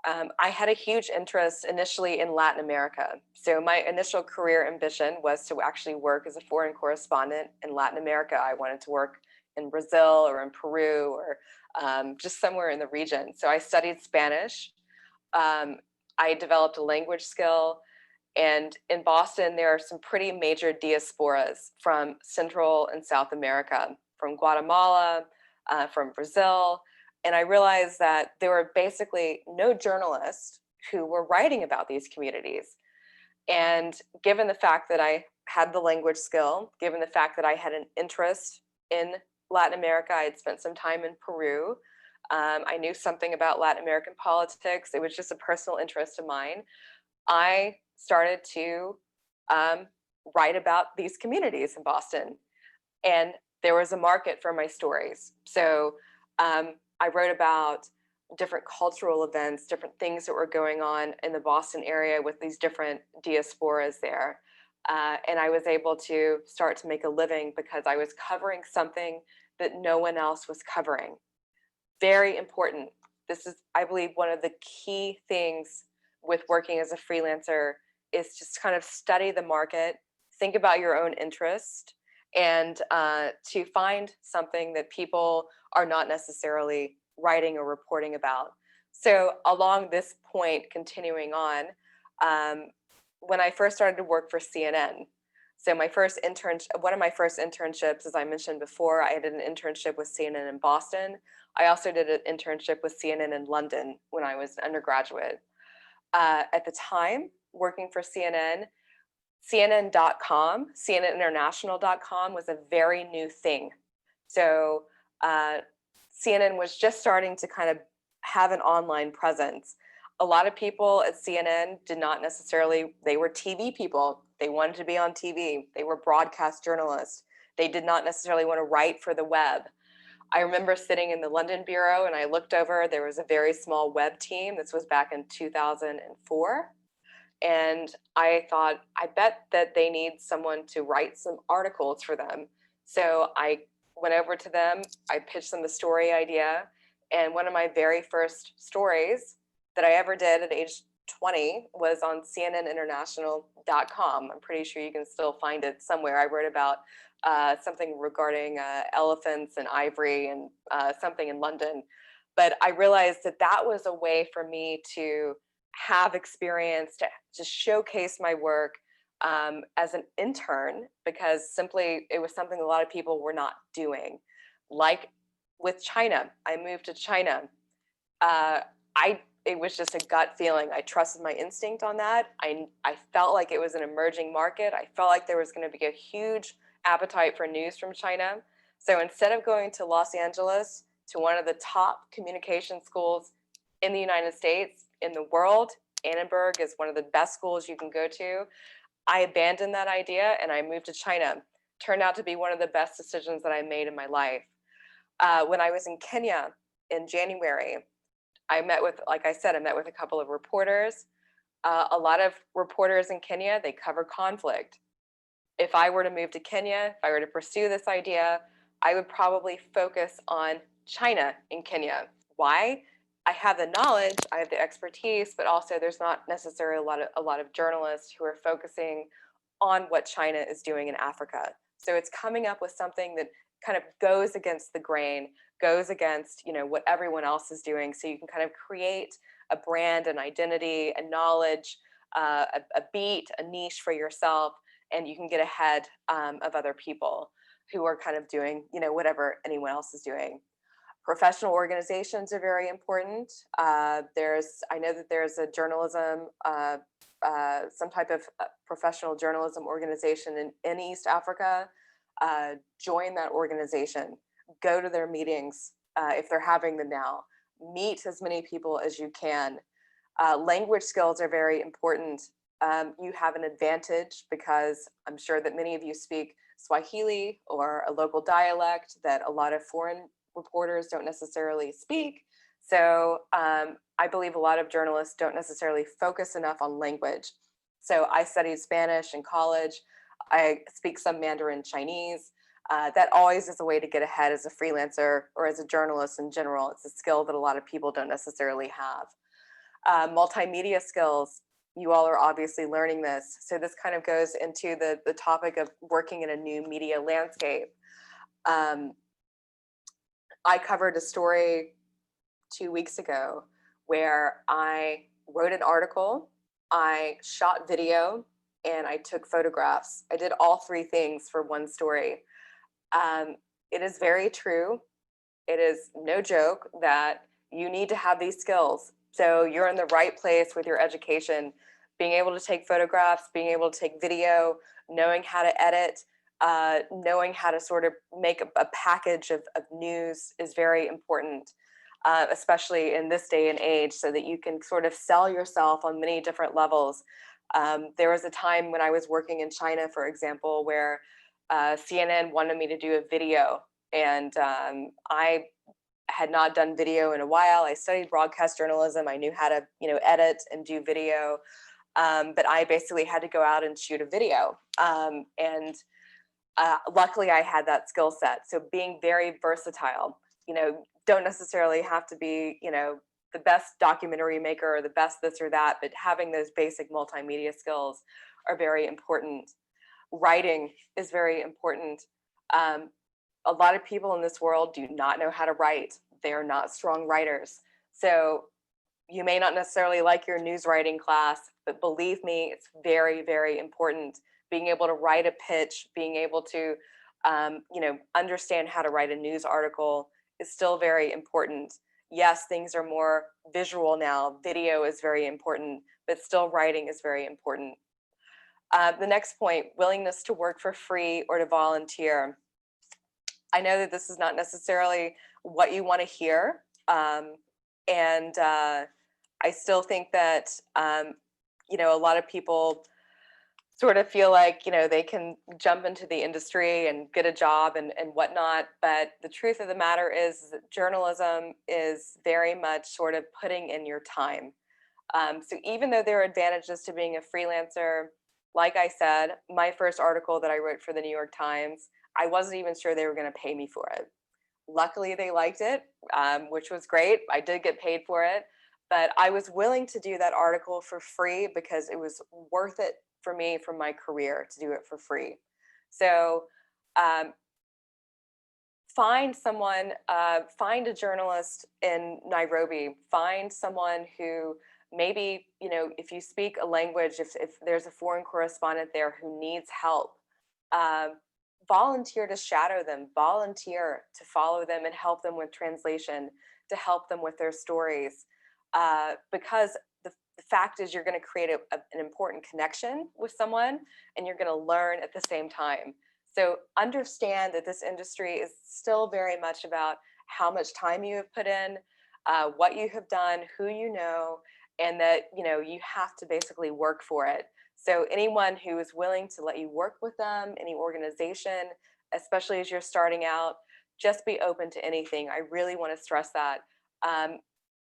I had a huge interest initially in Latin America. So my initial career ambition was to actually work as a foreign correspondent in Latin America. I wanted to work in Brazil or in Peru or just somewhere in the region. So I studied Spanish. I developed a language skill. And in Boston, there are some pretty major diasporas from Central and South America, from Guatemala, from Brazil. And I realized that there were basically no journalists who were writing about these communities. And given the fact that I had the language skill, given the fact that I had an interest in Latin America, I had spent some time in Peru. I knew something about Latin American politics. It was just a personal interest of mine. I started to write about these communities in Boston, and there was a market for my stories. So I wrote about different cultural events, different things that were going on in the Boston area with these different diasporas there. And I was able to start to make a living because I was covering something that no one else was covering. Very important. This is, I believe, one of the key things with working as a freelancer is just kind of study the market, think about your own interest, and to find something that people are not necessarily writing or reporting about. So along this point, continuing on, when I first started to work for CNN, so one of my first internships, as I mentioned before, I did an internship with CNN in Boston. I also did an internship with CNN in London when I was an undergraduate. At the time, working for CNN, CNN.com, CNNinternational.com was a very new thing. So CNN was just starting to kind of have an online presence. A lot of people at CNN did not necessarily, they were TV people. They wanted to be on TV. They were broadcast journalists. They did not necessarily want to write for the web. I remember sitting in the London bureau and I looked over, there was a very small web team. This was back in 2004. And I thought, I bet that they need someone to write some articles for them. So I went over to them, I pitched them the story idea. And one of my very first stories that I ever did at age 20 was on CNNinternational.com. I'm pretty sure you can still find it somewhere. I wrote about something regarding elephants and ivory and something in London. But I realized that that was a way for me to have experience, to showcase my work as an intern, because simply it was something a lot of people were not doing. Like with China, I moved to China. It was just a gut feeling. I trusted my instinct on that. I felt like it was an emerging market. I felt like there was going to be a huge appetite for news from China. So instead of going to Los Angeles, to one of the top communication schools in the United States, in the world, Annenberg is one of the best schools you can go to. I abandoned that idea and I moved to China. Turned out to be one of the best decisions that I made in my life. When I was in Kenya in January, like I said, I met with a couple of reporters. A lot of reporters in Kenya, they cover conflict. If I were to move to Kenya, if I were to pursue this idea, I would probably focus on China in Kenya. Why? I have the knowledge, I have the expertise, but also there's not necessarily a lot of journalists who are focusing on what China is doing in Africa. So it's coming up with something that kind of goes against the grain, goes against, what everyone else is doing. So you can kind of create a brand, an identity, a knowledge, a beat, a niche for yourself, and you can get ahead of other people who are kind of doing, whatever anyone else is doing. Professional organizations are very important. I know that there's a journalism, some type of professional journalism organization in East Africa. join that organization, go to their meetings if they're having them now, meet as many people as you can. Language skills are very important. You have an advantage because I'm sure that many of you speak Swahili or a local dialect that a lot of foreign reporters don't necessarily speak. So I believe a lot of journalists don't necessarily focus enough on language. So I studied Spanish in college. I speak some Mandarin Chinese. That always is a way to get ahead as a freelancer or as a journalist in general. It's a skill that a lot of people don't necessarily have. Multimedia skills, you all are obviously learning this. So this kind of goes into the topic of working in a new media landscape. I covered a story 2 weeks ago where I wrote an article, I shot video, and I took photographs. I did all three things for one story. It is very true. It is no joke that you need to have these skills. So you're in the right place with your education, being able to take photographs, being able to take video, knowing how to edit, knowing how to sort of make a package of news is very important, especially in this day and age, so that you can sort of sell yourself on many different levels. There was a time when I was working in China, for example, where CNN wanted me to do a video, and I had not done video in a while. I studied broadcast journalism. I knew how to, edit and do video, but I basically had to go out and shoot a video. And luckily, I had that skill set. So being very versatile, don't necessarily have to be, the best documentary maker or the best this or that, but having those basic multimedia skills are very important. Writing is very important. A lot of people in this world do not know how to write. They are not strong writers. So you may not necessarily like your news writing class, but believe me, it's very, very important. Being able to write a pitch, being able to, understand how to write a news article is still very important. Yes, things are more visual now. Video is very important, but still writing is very important. The next point, willingness to work for free or to volunteer. I know that this is not necessarily what you want to hear. And I still think that, a lot of people sort of feel like, they can jump into the industry and get a job and whatnot. But the truth of the matter is that journalism is very much sort of putting in your time. So even though there are advantages to being a freelancer, like I said, my first article that I wrote for the New York Times, I wasn't even sure they were going to pay me for it. Luckily, they liked it, which was great. I did get paid for it, but I was willing to do that article for free because it was worth it for me, for my career, to do it for free. So find someone, find a journalist in Nairobi, find someone who maybe, if you speak a language, if there's a foreign correspondent there who needs help, volunteer to shadow them, volunteer to follow them and help them with translation, to help them with their stories. Because the fact is you're going to create an important connection with someone and you're going to learn at the same time. So understand that this industry is still very much about how much time you have put in, what you have done, who you know, and that, you have to basically work for it. So anyone who is willing to let you work with them, any organization, especially as you're starting out, just be open to anything. I really want to stress that.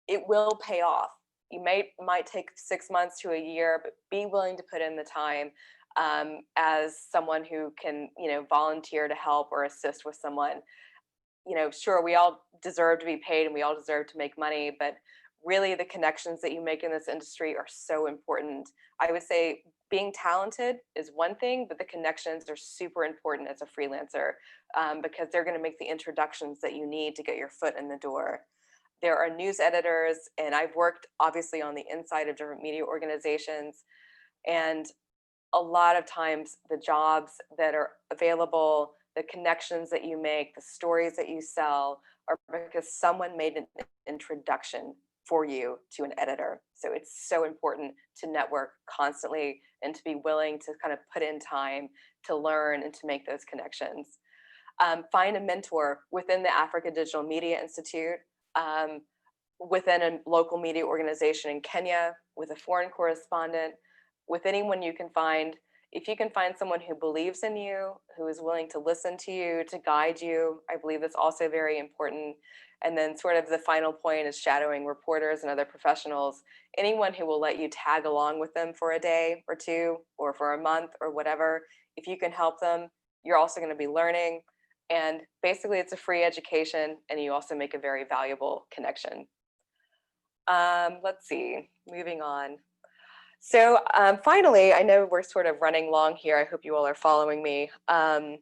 It will pay off. You might take 6 months to a year, but be willing to put in the time as someone who can, volunteer to help or assist with someone. Sure, we all deserve to be paid and we all deserve to make money, but really the connections that you make in this industry are so important. I would say being talented is one thing, but the connections are super important as a freelancer because they're going to make the introductions that you need to get your foot in the door. There are news editors, and I've worked obviously on the inside of different media organizations. And a lot of times the jobs that are available, the connections that you make, the stories that you sell are because someone made an introduction for you to an editor. So it's so important to network constantly and to be willing to kind of put in time to learn and to make those connections. Find a mentor within the Africa Digital Media Institute, within a local media organization in Kenya, with a foreign correspondent, with anyone you can find. If you can find someone who believes in you, who is willing to listen to you, to guide you, I believe that's also very important. And then sort of the final point is shadowing reporters and other professionals. Anyone who will let you tag along with them for a day or two, or for a month or whatever, if you can help them, you're also going to be learning. And basically it's a free education, and you also make a very valuable connection. Let's see, moving on. So finally, I know we're sort of running long here. I hope you all are following me. I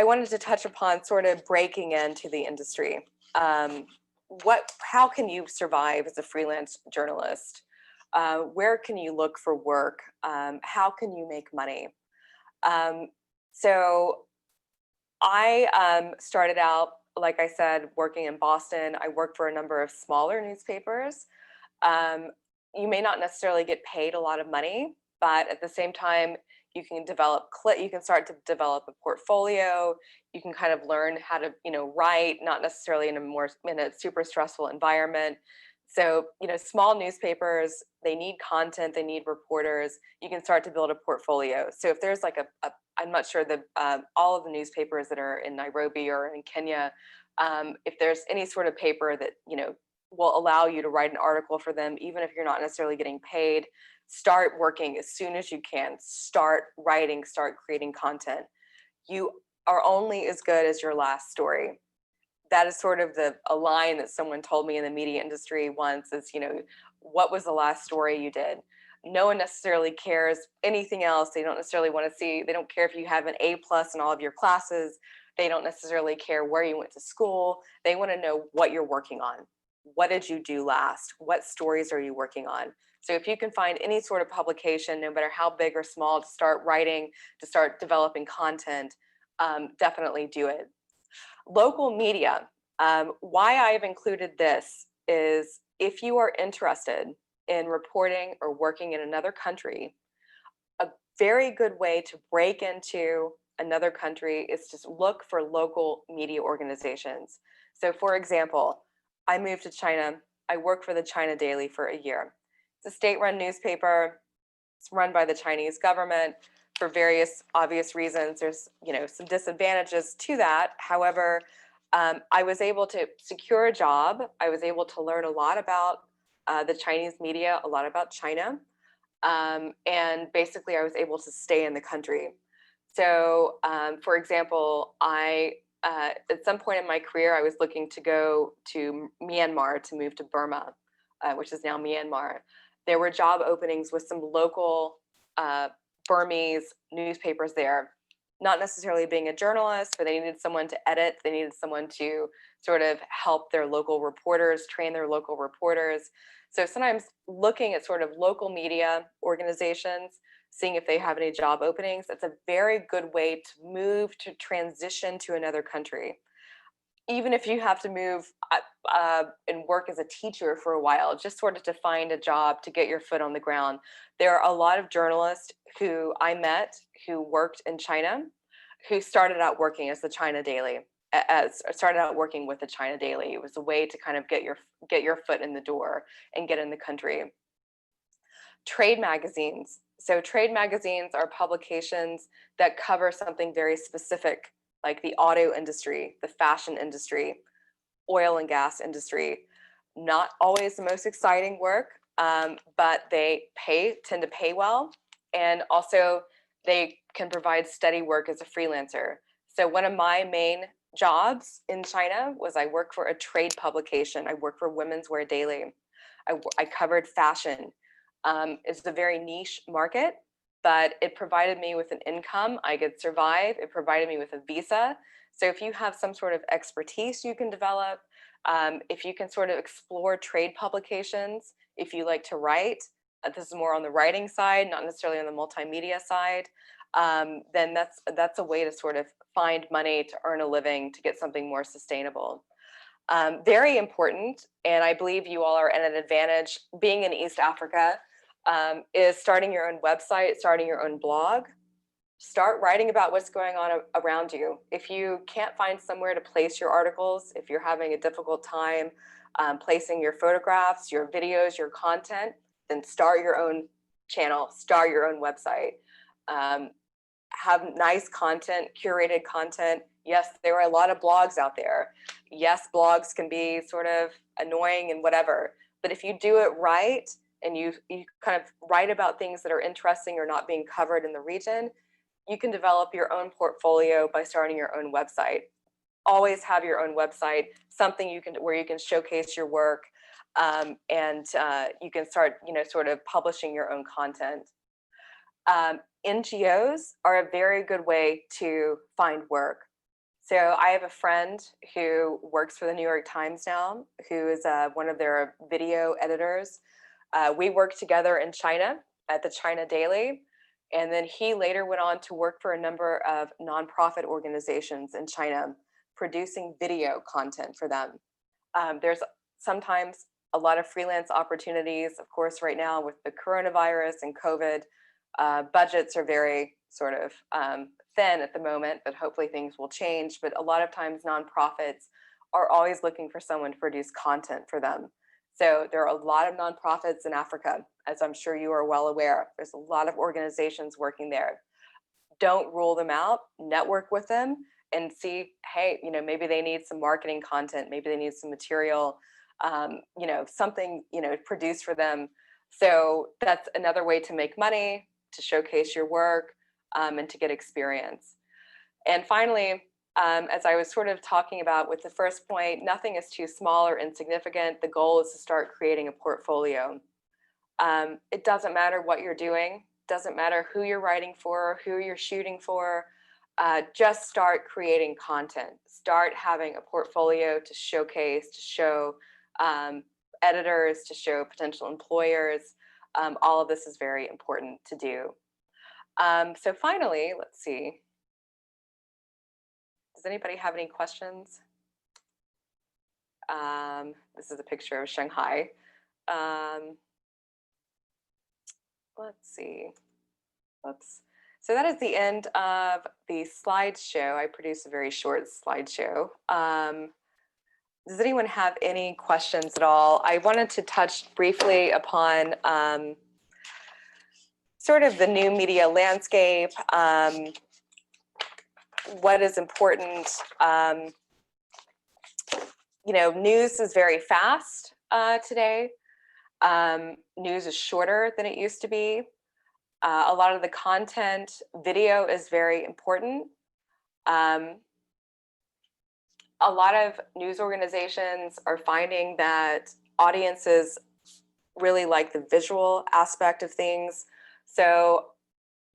wanted to touch upon sort of breaking into the industry. How can you survive as a freelance journalist? Where can you look for work? How can you make money? So I started out, like I said, working in Boston. I worked for a number of smaller newspapers. You may not necessarily get paid a lot of money, but at the same time, you can start to develop a portfolio. You can kind of learn how to, write, not necessarily in a super stressful environment. So, small newspapers, they need content, they need reporters. You can start to build a portfolio. So if there's like I'm not sure that all of the newspapers that are in Nairobi or in Kenya, if there's any sort of paper that, will allow you to write an article for them, even if you're not necessarily getting paid, start working as soon as you can. Start writing, start creating content. You are only as good as your last story. That is sort of a line that someone told me in the media industry once is, what was the last story you did? No one necessarily cares anything else. They don't necessarily want to see, they don't care if you have an A+ in all of your classes. They don't necessarily care where you went to school. They want to know what you're working on. What did you do last? What stories are you working on? So if you can find any sort of publication, no matter how big or small, to start writing, to start developing content, definitely do it. Local media. Why I've included this is if you are interested in reporting or working in another country, a very good way to break into another country is to look for local media organizations. So for example, I moved to China. I worked for the China Daily for a year. It's a state-run newspaper. It's run by the Chinese government for various obvious reasons. There's, some disadvantages to that. However, I was able to secure a job. I was able to learn a lot about the Chinese media, a lot about China. And basically, I was able to stay in the country. So, for example, at some point in my career, I was looking to go to Myanmar, to move to Burma, which is now Myanmar. There were job openings with some local Burmese newspapers there, not necessarily being a journalist, but they needed someone to edit. They needed someone to sort of help their local reporters, train their local reporters. So sometimes looking at sort of local media organizations, seeing if they have any job openings, that's a very good way to transition to another country. Even if you have to move and work as a teacher for a while, just sort of to find a job, to get your foot on the ground. There are a lot of journalists who I met who worked in China, who started out working as the China Daily, started out working with the China Daily. It was a way to kind of get your foot in the door and get in the country. Trade magazines. So trade magazines are publications that cover something very specific, like the auto industry, the fashion industry, oil and gas industry. Not always the most exciting work, but they tend to pay well. And also they can provide steady work as a freelancer. So one of my main jobs in China was I worked for a trade publication. I worked for Women's Wear Daily. I covered fashion. It's a very niche market, but it provided me with an income. I could survive. It provided me with a visa. So if you have some sort of expertise you can develop, if you can sort of explore trade publications, if you like to write, this is more on the writing side, not necessarily on the multimedia side, then that's a way to sort of find money, to earn a living, to get something more sustainable. Very important, and I believe you all are at an advantage being in East Africa, is starting your own website, starting your own blog. start writing about what's going on around you. If you can't find somewhere to place your articles, if you're having a difficult time placing your photographs, your videos, your content, then start your own channel, start your own website. Have nice content, curated content. Yes, there are a lot of blogs out there. Yes, blogs can be sort of annoying and whatever, but if you do it right and you kind of write about things that are interesting or not being covered in the region, you can develop your own portfolio by starting your own website. Always have your own website, something you can where you can showcase your work, and you can start, sort of publishing your own content. NGOs are a very good way to find work. So I have a friend who works for the New York Times now, who is one of their video editors. We worked together in China at the China Daily. And then he later went on to work for a number of nonprofit organizations in China, producing video content for them. There's sometimes a lot of freelance opportunities. Of course, right now with the coronavirus and COVID, budgets are very sort of thin at the moment, but hopefully things will change. But a lot of times nonprofits are always looking for someone to produce content for them. So there are a lot of nonprofits in Africa, as I'm sure you are well aware. There's a lot of organizations working there. Don't rule them out, network with them and see, hey, maybe they need some marketing content, maybe they need some material, something, produced for them. So that's another way to make money, to showcase your work, and to get experience. And finally, as I was sort of talking about with the first point, nothing is too small or insignificant. The goal is to start creating a portfolio. It doesn't matter what you're doing, doesn't matter who you're writing for, who you're shooting for, just start creating content. Start having a portfolio to showcase, to show editors, to show potential employers. All of this is very important to do. So finally, let's see. Does anybody have any questions? This is a picture of Shanghai. Let's see. Oops. So that is the end of the slideshow. I produced a very short slideshow. Does anyone have any questions at all? I wanted to touch briefly upon sort of the new media landscape, what is important. News is very fast today. News is shorter than it used to be. A lot of the content, video is very important. A lot of news organizations are finding that audiences really like the visual aspect of things. So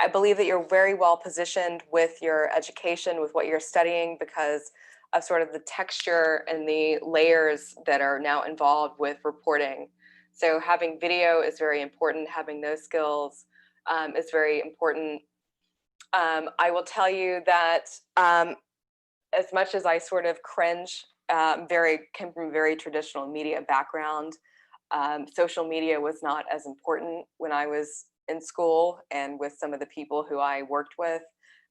I believe that you're very well positioned with your education, with what you're studying, because of sort of the texture and the layers that are now involved with reporting. So having video is very important. Having those skills is very important. I will tell you that as much as I sort of cringe, came from a very traditional media background. Social media was not as important when I was in school and with some of the people who I worked with,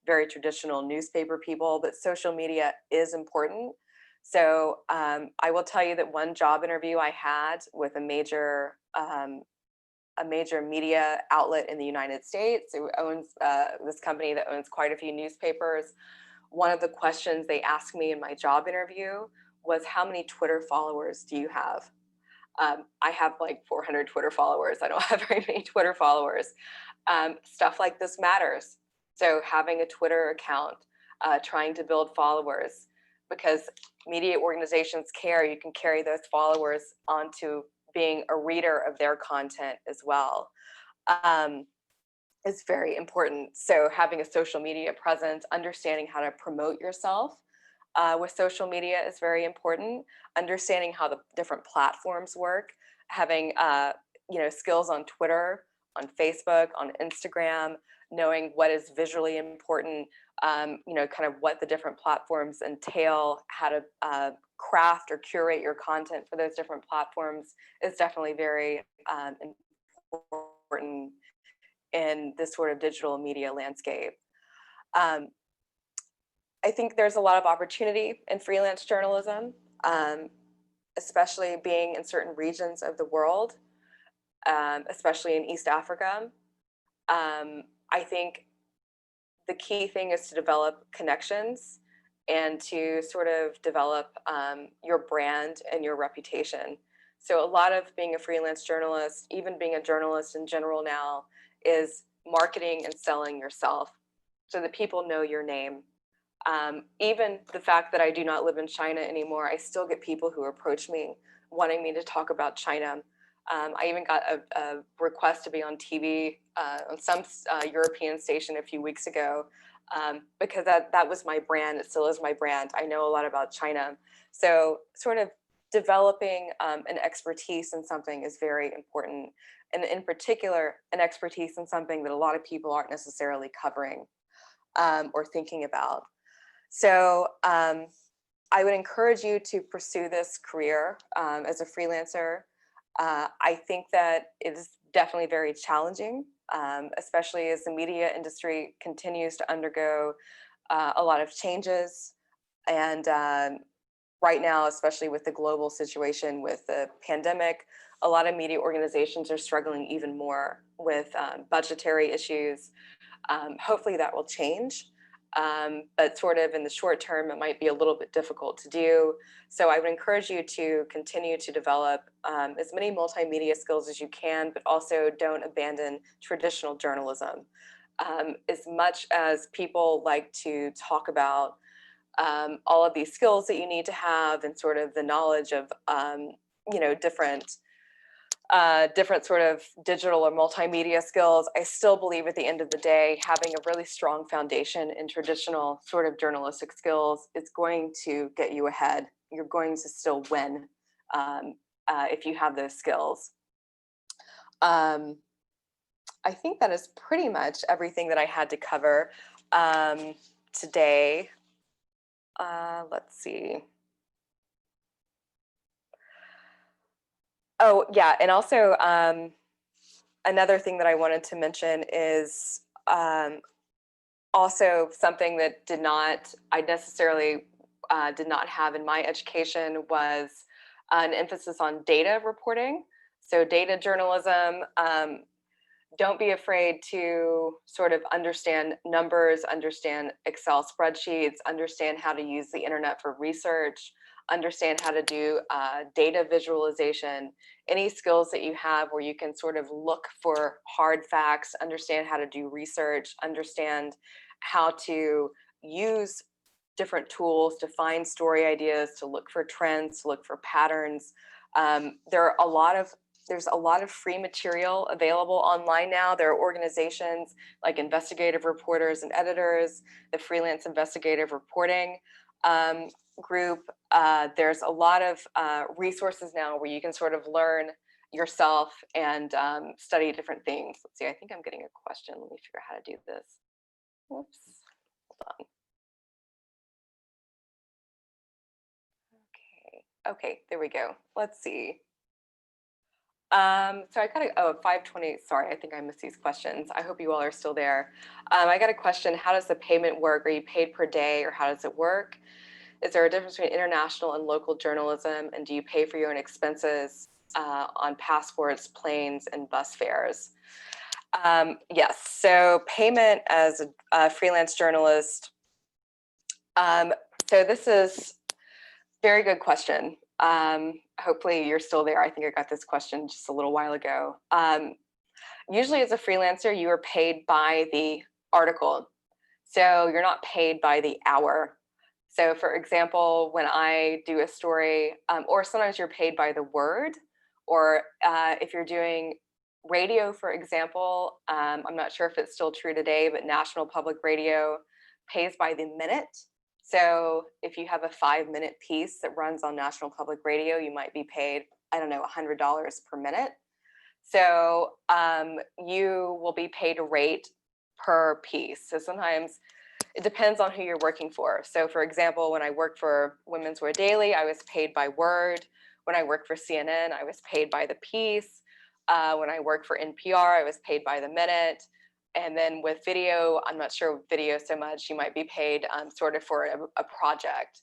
very traditional newspaper people, but social media is important. So I will tell you that one job interview I had with a major media outlet in the United States, who owns this company that owns quite a few newspapers. One of the questions they asked me in my job interview was, how many Twitter followers do you have? I have like 400 Twitter followers. I don't have very many Twitter followers. Stuff like this matters. So having a Twitter account, trying to build followers, because media organizations care, you can carry those followers onto being a reader of their content as well. Is very important. So having a social media presence, understanding how to promote yourself with social media is very important. Understanding how the different platforms work, having skills on Twitter, on Facebook, on Instagram, knowing what is visually important, kind of what the different platforms entail, how to craft or curate your content for those different platforms is definitely very important in this sort of digital media landscape. Um, I think there's a lot of opportunity in freelance journalism, especially being in certain regions of the world, especially in East Africa. I think the key thing is to develop connections and to sort of develop your brand and your reputation. So a lot of being a freelance journalist, even being a journalist in general now, is marketing and selling yourself so that people know your name. Even the fact that I do not live in China anymore, I still get people who approach me wanting me to talk about China. I even got a request to be on TV on some European station a few weeks ago because that was my brand. It still is my brand. I know a lot about China. So sort of developing an expertise in something is very important. And in particular, an expertise in something that a lot of people aren't necessarily covering or thinking about. So I would encourage you to pursue this career as a freelancer. I think that it is definitely very challenging, especially as the media industry continues to undergo a lot of changes. And right now, especially with the global situation with the pandemic, a lot of media organizations are struggling even more with budgetary issues. Hopefully that will change. But sort of in the short term, it might be a little bit difficult to do. So I would encourage you to continue to develop as many multimedia skills as you can, but also don't abandon traditional journalism. As much as people like to talk about all of these skills that you need to have and sort of the knowledge of, different sort of digital or multimedia skills, I still believe at the end of the day, having a really strong foundation in traditional sort of journalistic skills is going to get you ahead. You're going to still win if you have those skills. I think that is pretty much everything that I had to cover today. Let's see. Oh, yeah, and also another thing that I wanted to mention is also something that I necessarily did not have in my education was an emphasis on data reporting. So data journalism, don't be afraid to sort of understand numbers, understand Excel spreadsheets, understand how to use the internet for research, understand how to do data visualization, any skills that you have where you can sort of look for hard facts, understand how to do research, understand how to use different tools to find story ideas, to look for trends, to look for patterns. There's a lot of free material available online now. There are organizations like Investigative Reporters and Editors, the Freelance Investigative Reporting group. There's a lot of resources now where you can sort of learn yourself and study different things. Let's see, I think I'm getting a question. Let me figure out how to do this. Whoops, hold on. Okay, there we go. Let's see. So I got a 520. Sorry, I think I missed these questions. I hope you all are still there. I got a question. How does the payment work? Are you paid per day or how does it work? Is there a difference between international and local journalism? And do you pay for your own expenses on passports, planes, and bus fares? Yes, so payment as a freelance journalist. So this is a very good question. Hopefully you're still there. I think I got this question just a little while ago. Usually as a freelancer, you are paid by the article. So you're not paid by the hour. So for example, when I do a story, or sometimes you're paid by the word, or if you're doing radio, for example, I'm not sure if it's still true today, but National Public Radio pays by the minute. So if you have a 5-minute piece that runs on National Public Radio, you might be paid, I don't know, $100 per minute. So you will be paid a rate per piece. So sometimes it depends on who you're working for. So for example, when I worked for Women's Wear Daily, I was paid by word. When I worked for CNN, I was paid by the piece. When I worked for NPR, I was paid by the minute. And then with video, I'm not sure with video so much, you might be paid sort of for a project.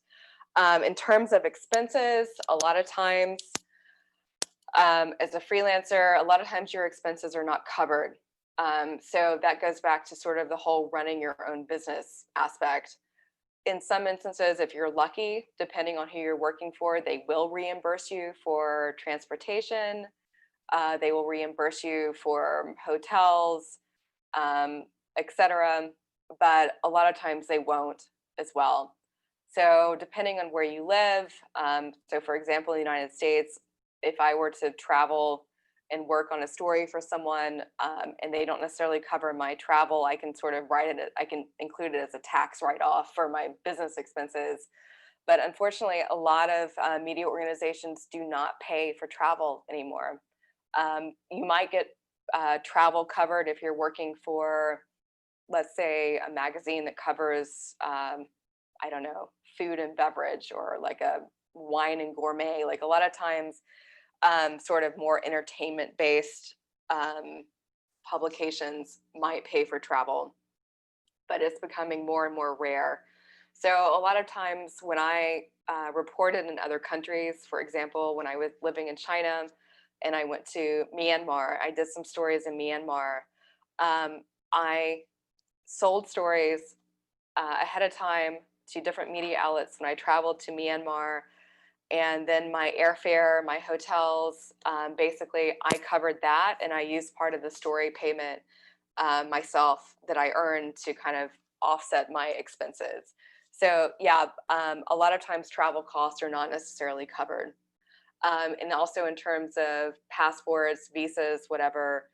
In terms of expenses, a lot of times as a freelancer, a lot of times your expenses are not covered. So that goes back to sort of the whole running your own business aspect. In some instances, if you're lucky, depending on who you're working for, they will reimburse you for transportation. They will reimburse you for hotels, etc. But a lot of times they won't as well. So depending on where you live, so for example, in the United States, if I were to travel and work on a story for someone and they don't necessarily cover my travel, I can sort of write it, I can include it as a tax write-off for my business expenses. But unfortunately, a lot of media organizations do not pay for travel anymore. You might get travel covered if you're working for, let's say, a magazine that covers, I don't know, food and beverage, or like a wine and gourmet. Like a lot of times, sort of more entertainment based publications might pay for travel, but it's becoming more and more rare. So a lot of times when I reported in other countries, for example, when I was living in China and I went to Myanmar, I did some stories in Myanmar. I sold stories ahead of time to different media outlets when I traveled to Myanmar. And then my airfare, my hotels, basically I covered that, and I used part of the story payment myself that I earned to kind of offset my expenses. So yeah, a lot of times travel costs are not necessarily covered. And also in terms of passports, visas, whatever,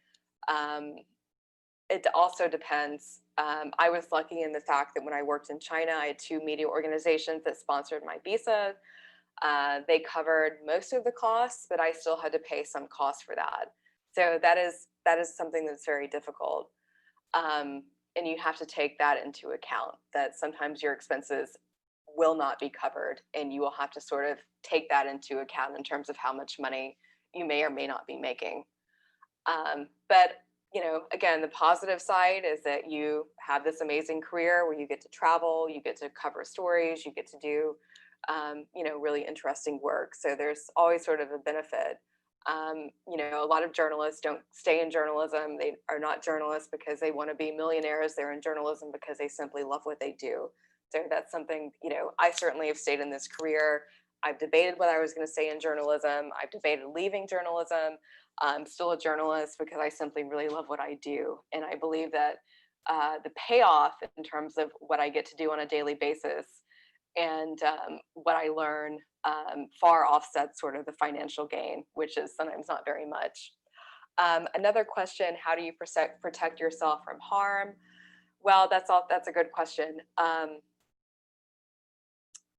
it also depends. I was lucky in the fact that when I worked in China, I had 2 media organizations that sponsored my visa. They covered most of the costs, but I still had to pay some cost for that. So that is something that's very difficult. And you have to take that into account, that sometimes your expenses will not be covered, and you will have to sort of take that into account in terms of how much money you may or may not be making. But you know, again, the positive side is that you have this amazing career where you get to travel, you get to cover stories, you get to do you know, really interesting work. So there's always sort of a benefit. You know, a lot of journalists don't stay in journalism. They are not journalists because they want to be millionaires. They're in journalism because they simply love what they do. So that's something, you know, I certainly have stayed in this career. I've debated whether I was going to stay in journalism. I've debated leaving journalism. I'm still a journalist because I simply really love what I do. And I believe that the payoff in terms of what I get to do on a daily basis and what I learn far offsets sort of the financial gain, which is sometimes not very much. Another question: how do you protect yourself from harm? Well, that's a good question.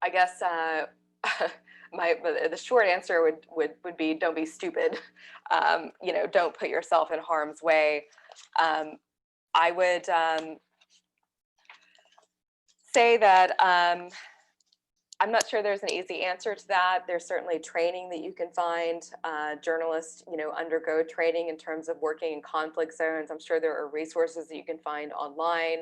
I guess the short answer would be don't be stupid. You know, don't put yourself in harm's way. I would say that I'm not sure there's an easy answer to that. There's certainly training that you can find. Journalists, you know, undergo training in terms of working in conflict zones. I'm sure there are resources that you can find online.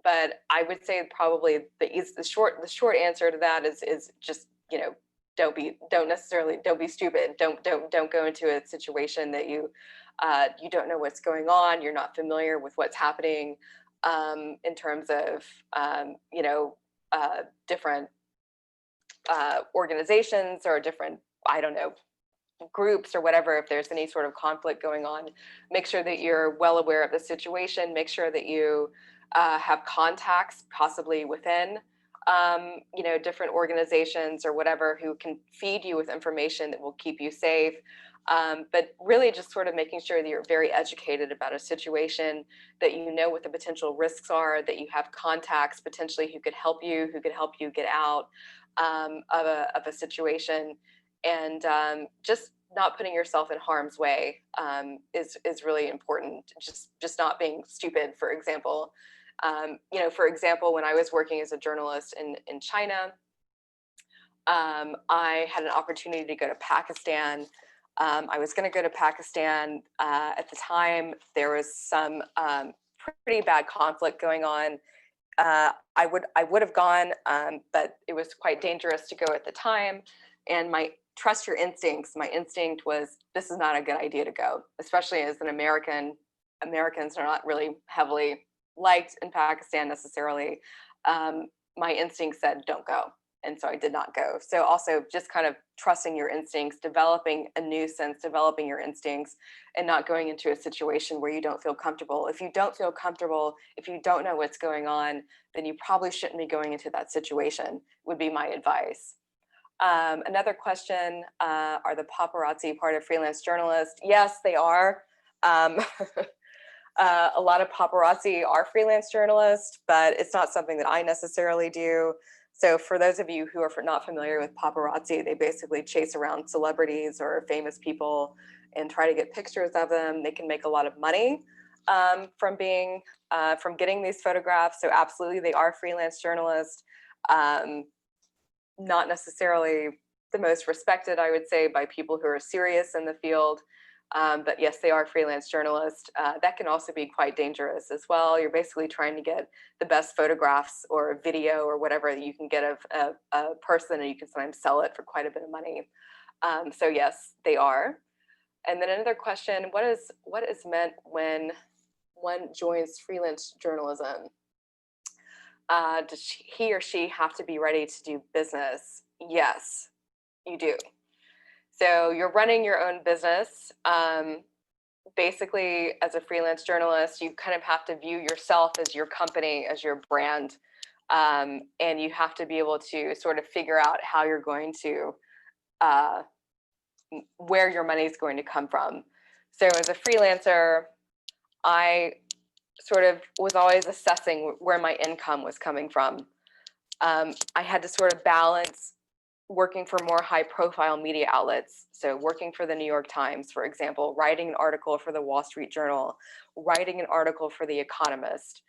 But I would say probably the short answer to that is just, you know, don't be stupid. Don't go into a situation that you don't know what's going on. You're not familiar with what's happening in terms of you know, different organizations or different, I don't know, groups or whatever. If there's any sort of conflict going on, make sure that you're well aware of the situation. Make sure that you have contacts possibly within you know, different organizations or whatever, who can feed you with information that will keep you safe. But really just sort of making sure that you're very educated about a situation, that you know what the potential risks are, that you have contacts potentially who could help you get out of a situation, and just not putting yourself in harm's way is really important. Just not being stupid, for example. You know, for example, when I was working as a journalist in China, I had an opportunity to go to Pakistan I was going to go to Pakistan. At the time, there was some pretty bad conflict going on. I would have gone, but it was quite dangerous to go at the time. And trust your instincts. My instinct was, this is not a good idea to go, especially as an American. Americans are not really heavily liked in Pakistan necessarily. My instinct said, don't go. And so I did not go. So also just kind of trusting your instincts, developing a new sense, developing your instincts, and not going into a situation where you don't feel comfortable. If you don't feel comfortable, if you don't know what's going on, then you probably shouldn't be going into that situation, would be my advice. Another question, are the paparazzi part of freelance journalists? Yes, they are. A lot of paparazzi are freelance journalists, but it's not something that I necessarily do. So for those of you who are not familiar with paparazzi, they basically chase around celebrities or famous people and try to get pictures of them. They can make a lot of money from getting these photographs. So absolutely, they are freelance journalists. Not necessarily the most respected, I would say, by people who are serious in the field. But yes, they are freelance journalists. That can also be quite dangerous as well. You're basically trying to get the best photographs or video or whatever you can get of a person, and you can sometimes sell it for quite a bit of money. So yes, they are. And then another question, what is meant when one joins freelance journalism? Does he or she have to be ready to do business? Yes, you do. So you're running your own business. Basically, as a freelance journalist, you kind of have to view yourself as your company, as your brand. And you have to be able to sort of figure out how you're going to, where your money is going to come from. So as a freelancer, I sort of was always assessing where my income was coming from. I had to sort of balance working for more high profile media outlets. So working for the New York Times, for example, writing an article for the Wall Street Journal, writing an article for The Economist.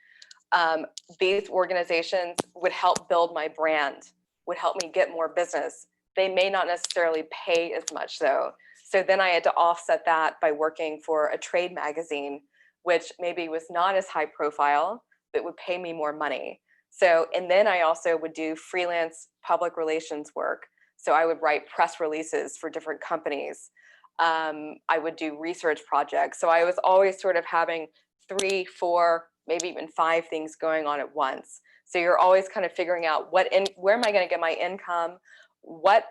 These organizations would help build my brand, would help me get more business. They may not necessarily pay as much though. So then I had to offset that by working for a trade magazine, which maybe was not as high profile, but would pay me more money. So, and then I also would do freelance public relations work. So I would write press releases for different companies. I would do research projects. So I was always sort of having 3, 4, maybe even 5 things going on at once. So you're always kind of figuring out where am I going to get my income? What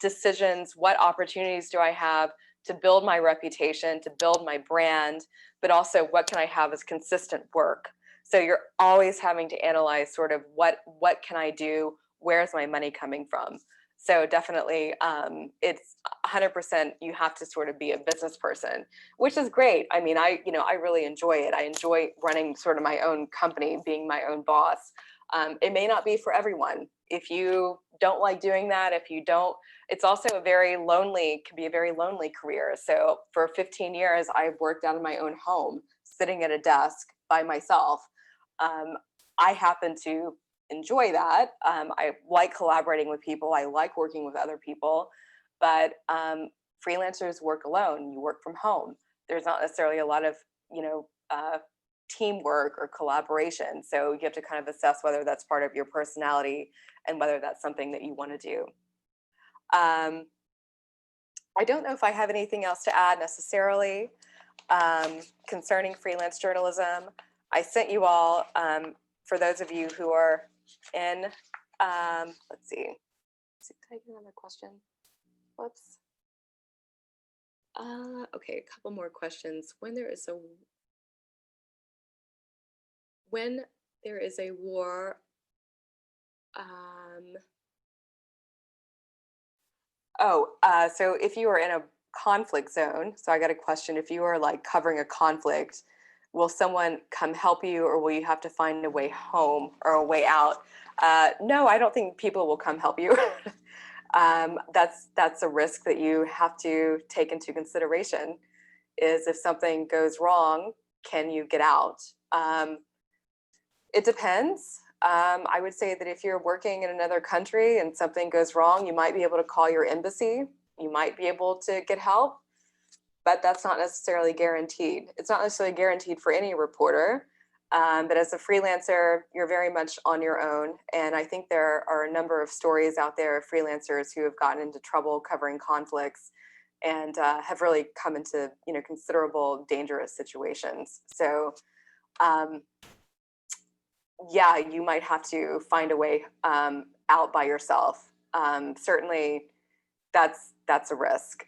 decisions, what opportunities do I have to build my reputation, to build my brand, but also what can I have as consistent work? So you're always having to analyze sort of what can I do? Where's my money coming from? So definitely, it's 100%. You have to sort of be a business person, which is great. I mean, I really enjoy it. I enjoy running sort of my own company, being my own boss. It may not be for everyone. If you don't like doing that, if you don't, it's also can be a very lonely career. So for 15 years, I've worked out of my own home, sitting at a desk by myself. I happen to enjoy that. I like collaborating with people. I like working with other people, but freelancers work alone. You work from home. There's not necessarily a lot of, teamwork or collaboration. So you have to kind of assess whether that's part of your personality and whether that's something that you want to do. I don't know if I have anything else to add necessarily concerning freelance journalism. I sent you all, for those of you who are in, let's see, did I get another question? Whoops. Okay, a couple more questions. When there is a war, so if you are in a conflict zone, so I got a question, if you are like covering a conflict, will someone come help you, or will you have to find a way home or a way out? No, I don't think people will come help you. That's a risk that you have to take into consideration, is if something goes wrong, can you get out? It depends. I would say that if you're working in another country and something goes wrong, you might be able to call your embassy. You might be able to get help. but that's not necessarily guaranteed. It's not necessarily guaranteed for any reporter, but as a freelancer, you're very much on your own. And I think there are a number of stories out there of freelancers who have gotten into trouble covering conflicts and have really come into, considerable dangerous situations. So yeah, you might have to find a way out by yourself. Certainly that's a risk.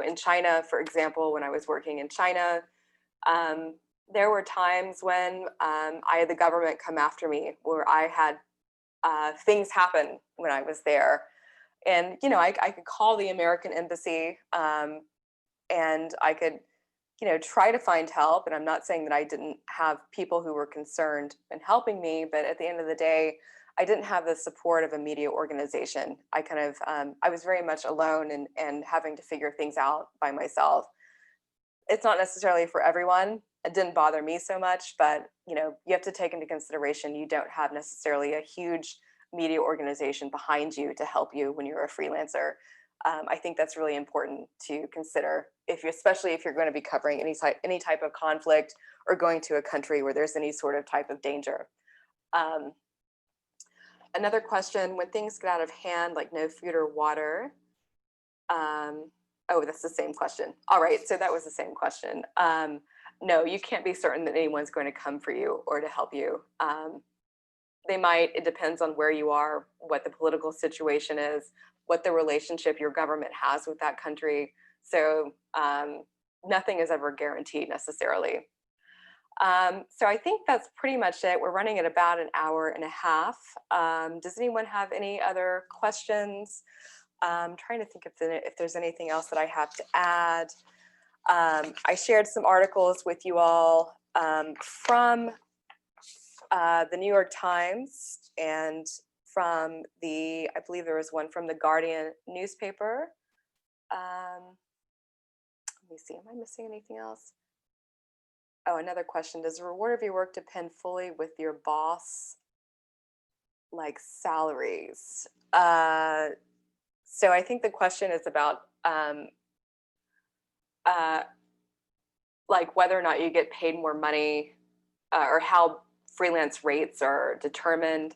In China, for example, when I was working in China, there were times when I had the government come after me, where I had things happen when I was there. And, I could call the American embassy and I could, try to find help. And I'm not saying that I didn't have people who were concerned in helping me, but at the end of the day, I didn't have the support of a media organization. I was very much alone and having to figure things out by myself. It's not necessarily for everyone. It didn't bother me so much, but you have to take into consideration you don't have necessarily a huge media organization behind you to help you when you're a freelancer. I think that's really important to consider, especially if you're going to be covering any type of conflict or going to a country where there's any sort of type of danger. Another question: when things get out of hand, like no food or water. Oh, that's the same question. All right, so that was the same question. No, you can't be certain that anyone's going to come for you or to help you. They might. It depends on where you are, what the political situation is, what the relationship your government has with that country. So nothing is ever guaranteed necessarily. So I think that's pretty much it. We're running at about an hour and a half. Does anyone have any other questions? I'm trying to think if there's anything else that I have to add. I shared some articles with you all from the New York Times and from I believe there was one from the Guardian newspaper. Let me see, am I missing anything else? Oh, another question: does the reward of your work depend fully with your boss, like salaries? So I think the question is about like whether or not you get paid more money or how freelance rates are determined.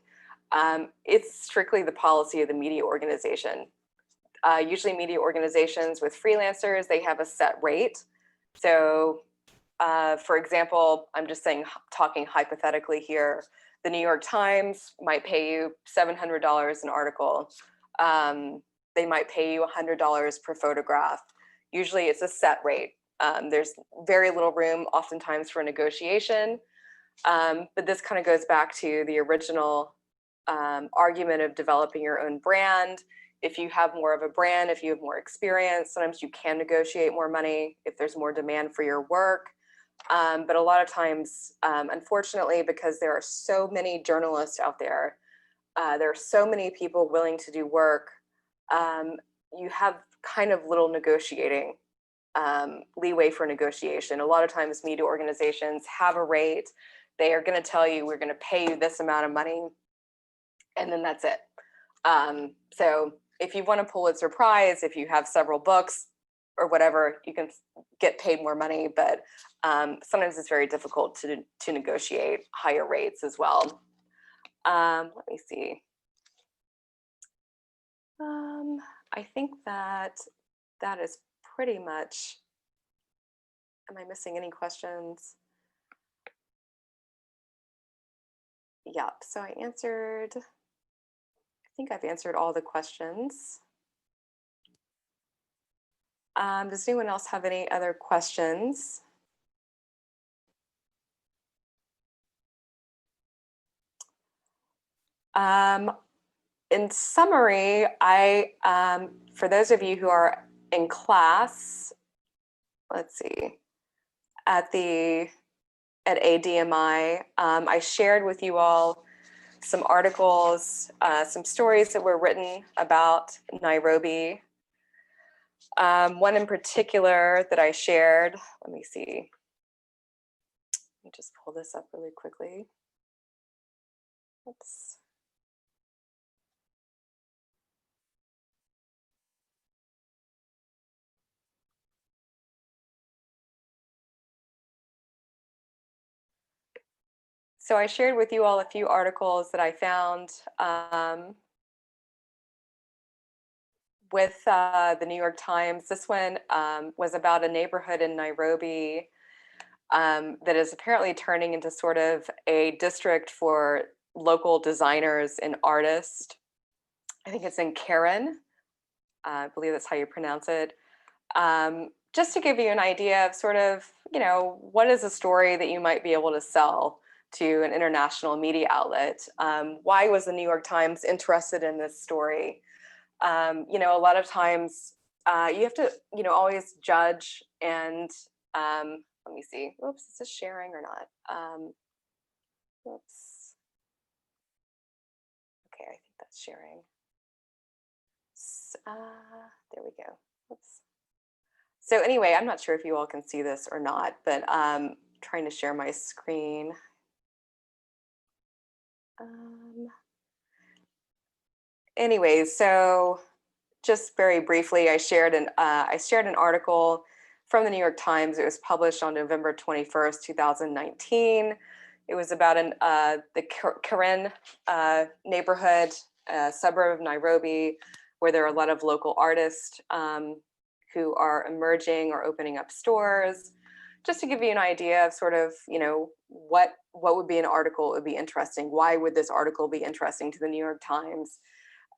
It's strictly the policy of the media organization. Usually media organizations with freelancers, they have a set rate. So for example, I'm just talking hypothetically here, the New York Times might pay you $700 an article. They might pay you $100 per photograph. Usually it's a set rate. There's very little room oftentimes for negotiation. But this kind of goes back to the original argument of developing your own brand. If you have more of a brand, if you have more experience, sometimes you can negotiate more money if there's more demand for your work. But a lot of times, unfortunately, because there are so many journalists out there, there are so many people willing to do work, you have kind of little negotiating leeway for negotiation. A lot of times media organizations have a rate. They are going to tell you, we're going to pay you this amount of money, and then that's it. So if you won a Pulitzer Prize, if you have several books or whatever, you can get paid more money, but sometimes it's very difficult to negotiate higher rates as well. Let me see. I think that is pretty much, am I missing any questions? Yep, so I think I've answered all the questions. Does anyone else have any other questions? In summary, for those of you who are in class, let's see, at ADMI, I shared with you all some articles, some stories that were written about Nairobi. One in particular that I shared, let me see. Let me just pull this up really quickly. Oops. So I shared with you all a few articles that I found with the New York Times. This one was about a neighborhood in Nairobi that is apparently turning into sort of a district for local designers and artists. I think it's in Karen. I believe that's how you pronounce it. Just to give you an idea of sort of, what is a story that you might be able to sell to an international media outlet? Why was the New York Times interested in this story? A lot of times you have to, always judge and let me see. Oops, is this sharing or not? Oops. Okay, I think that's sharing. There we go. Oops. So anyway, I'm not sure if you all can see this or not, but trying to share my screen. Anyways, so just very briefly, I shared an article from the New York Times. It was published on November 21st, 2019. It was about the Karen neighborhood, suburb of Nairobi, where there are a lot of local artists who are emerging or opening up stores. Just to give you an idea of sort of, what would be an article that would be interesting. Why would this article be interesting to the New York Times?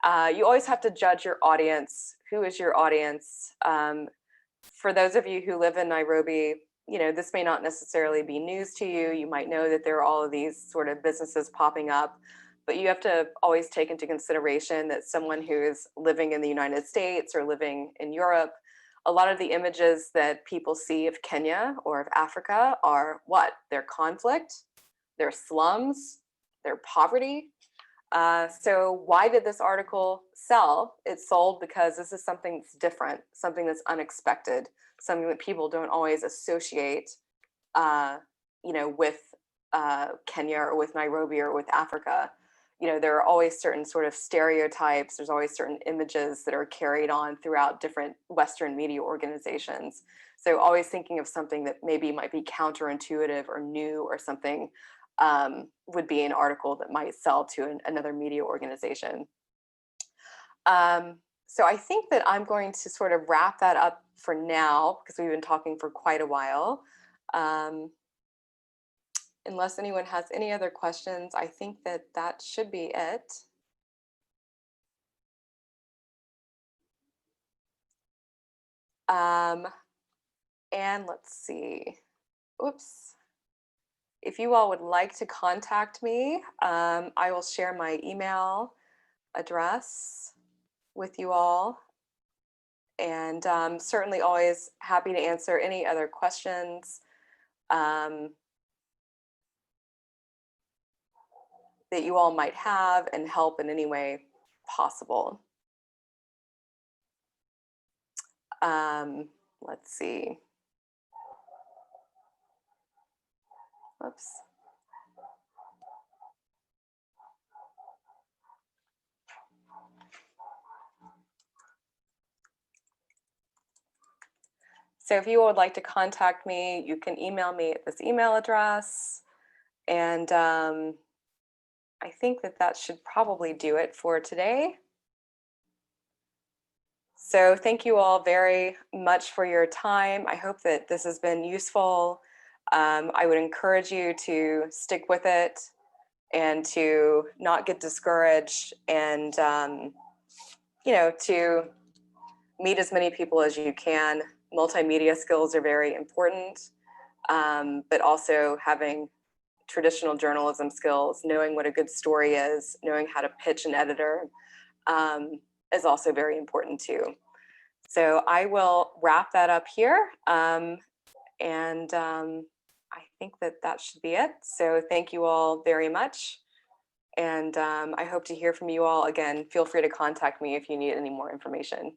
You always have to judge your audience. Who is your audience? For those of you who live in Nairobi, this may not necessarily be news to you. You might know that there are all of these sort of businesses popping up, but you have to always take into consideration that someone who is living in the United States or living in Europe, a lot of the images that people see of Kenya or of Africa are what? Their conflict, their slums, their poverty. So why did this article sell? It sold because this is something that's different, something that's unexpected, something that people don't always associate, with Kenya or with Nairobi or with Africa. There are always certain sort of stereotypes. There's always certain images that are carried on throughout different Western media organizations. So always thinking of something that maybe might be counterintuitive or new or something would be an article that might sell to another media organization. So I think that I'm going to sort of wrap that up for now because we've been talking for quite a while. Unless anyone has any other questions, I think that should be it. And let's see. Oops. If you all would like to contact me, I will share my email address with you all. And certainly always happy to answer any other questions that you all might have and help in any way possible. Let's see. Oops. So if you would like to contact me, you can email me at this email address. And I think that should probably do it for today. So thank you all very much for your time. I hope that this has been useful. I would encourage you to stick with it and to not get discouraged and, to meet as many people as you can. Multimedia skills are very important, but also having traditional journalism skills, knowing what a good story is, knowing how to pitch an editor is also very important too. So I will wrap that up here. And I think that should be it. So thank you all very much. And I hope to hear from you all again. Feel free to contact me if you need any more information.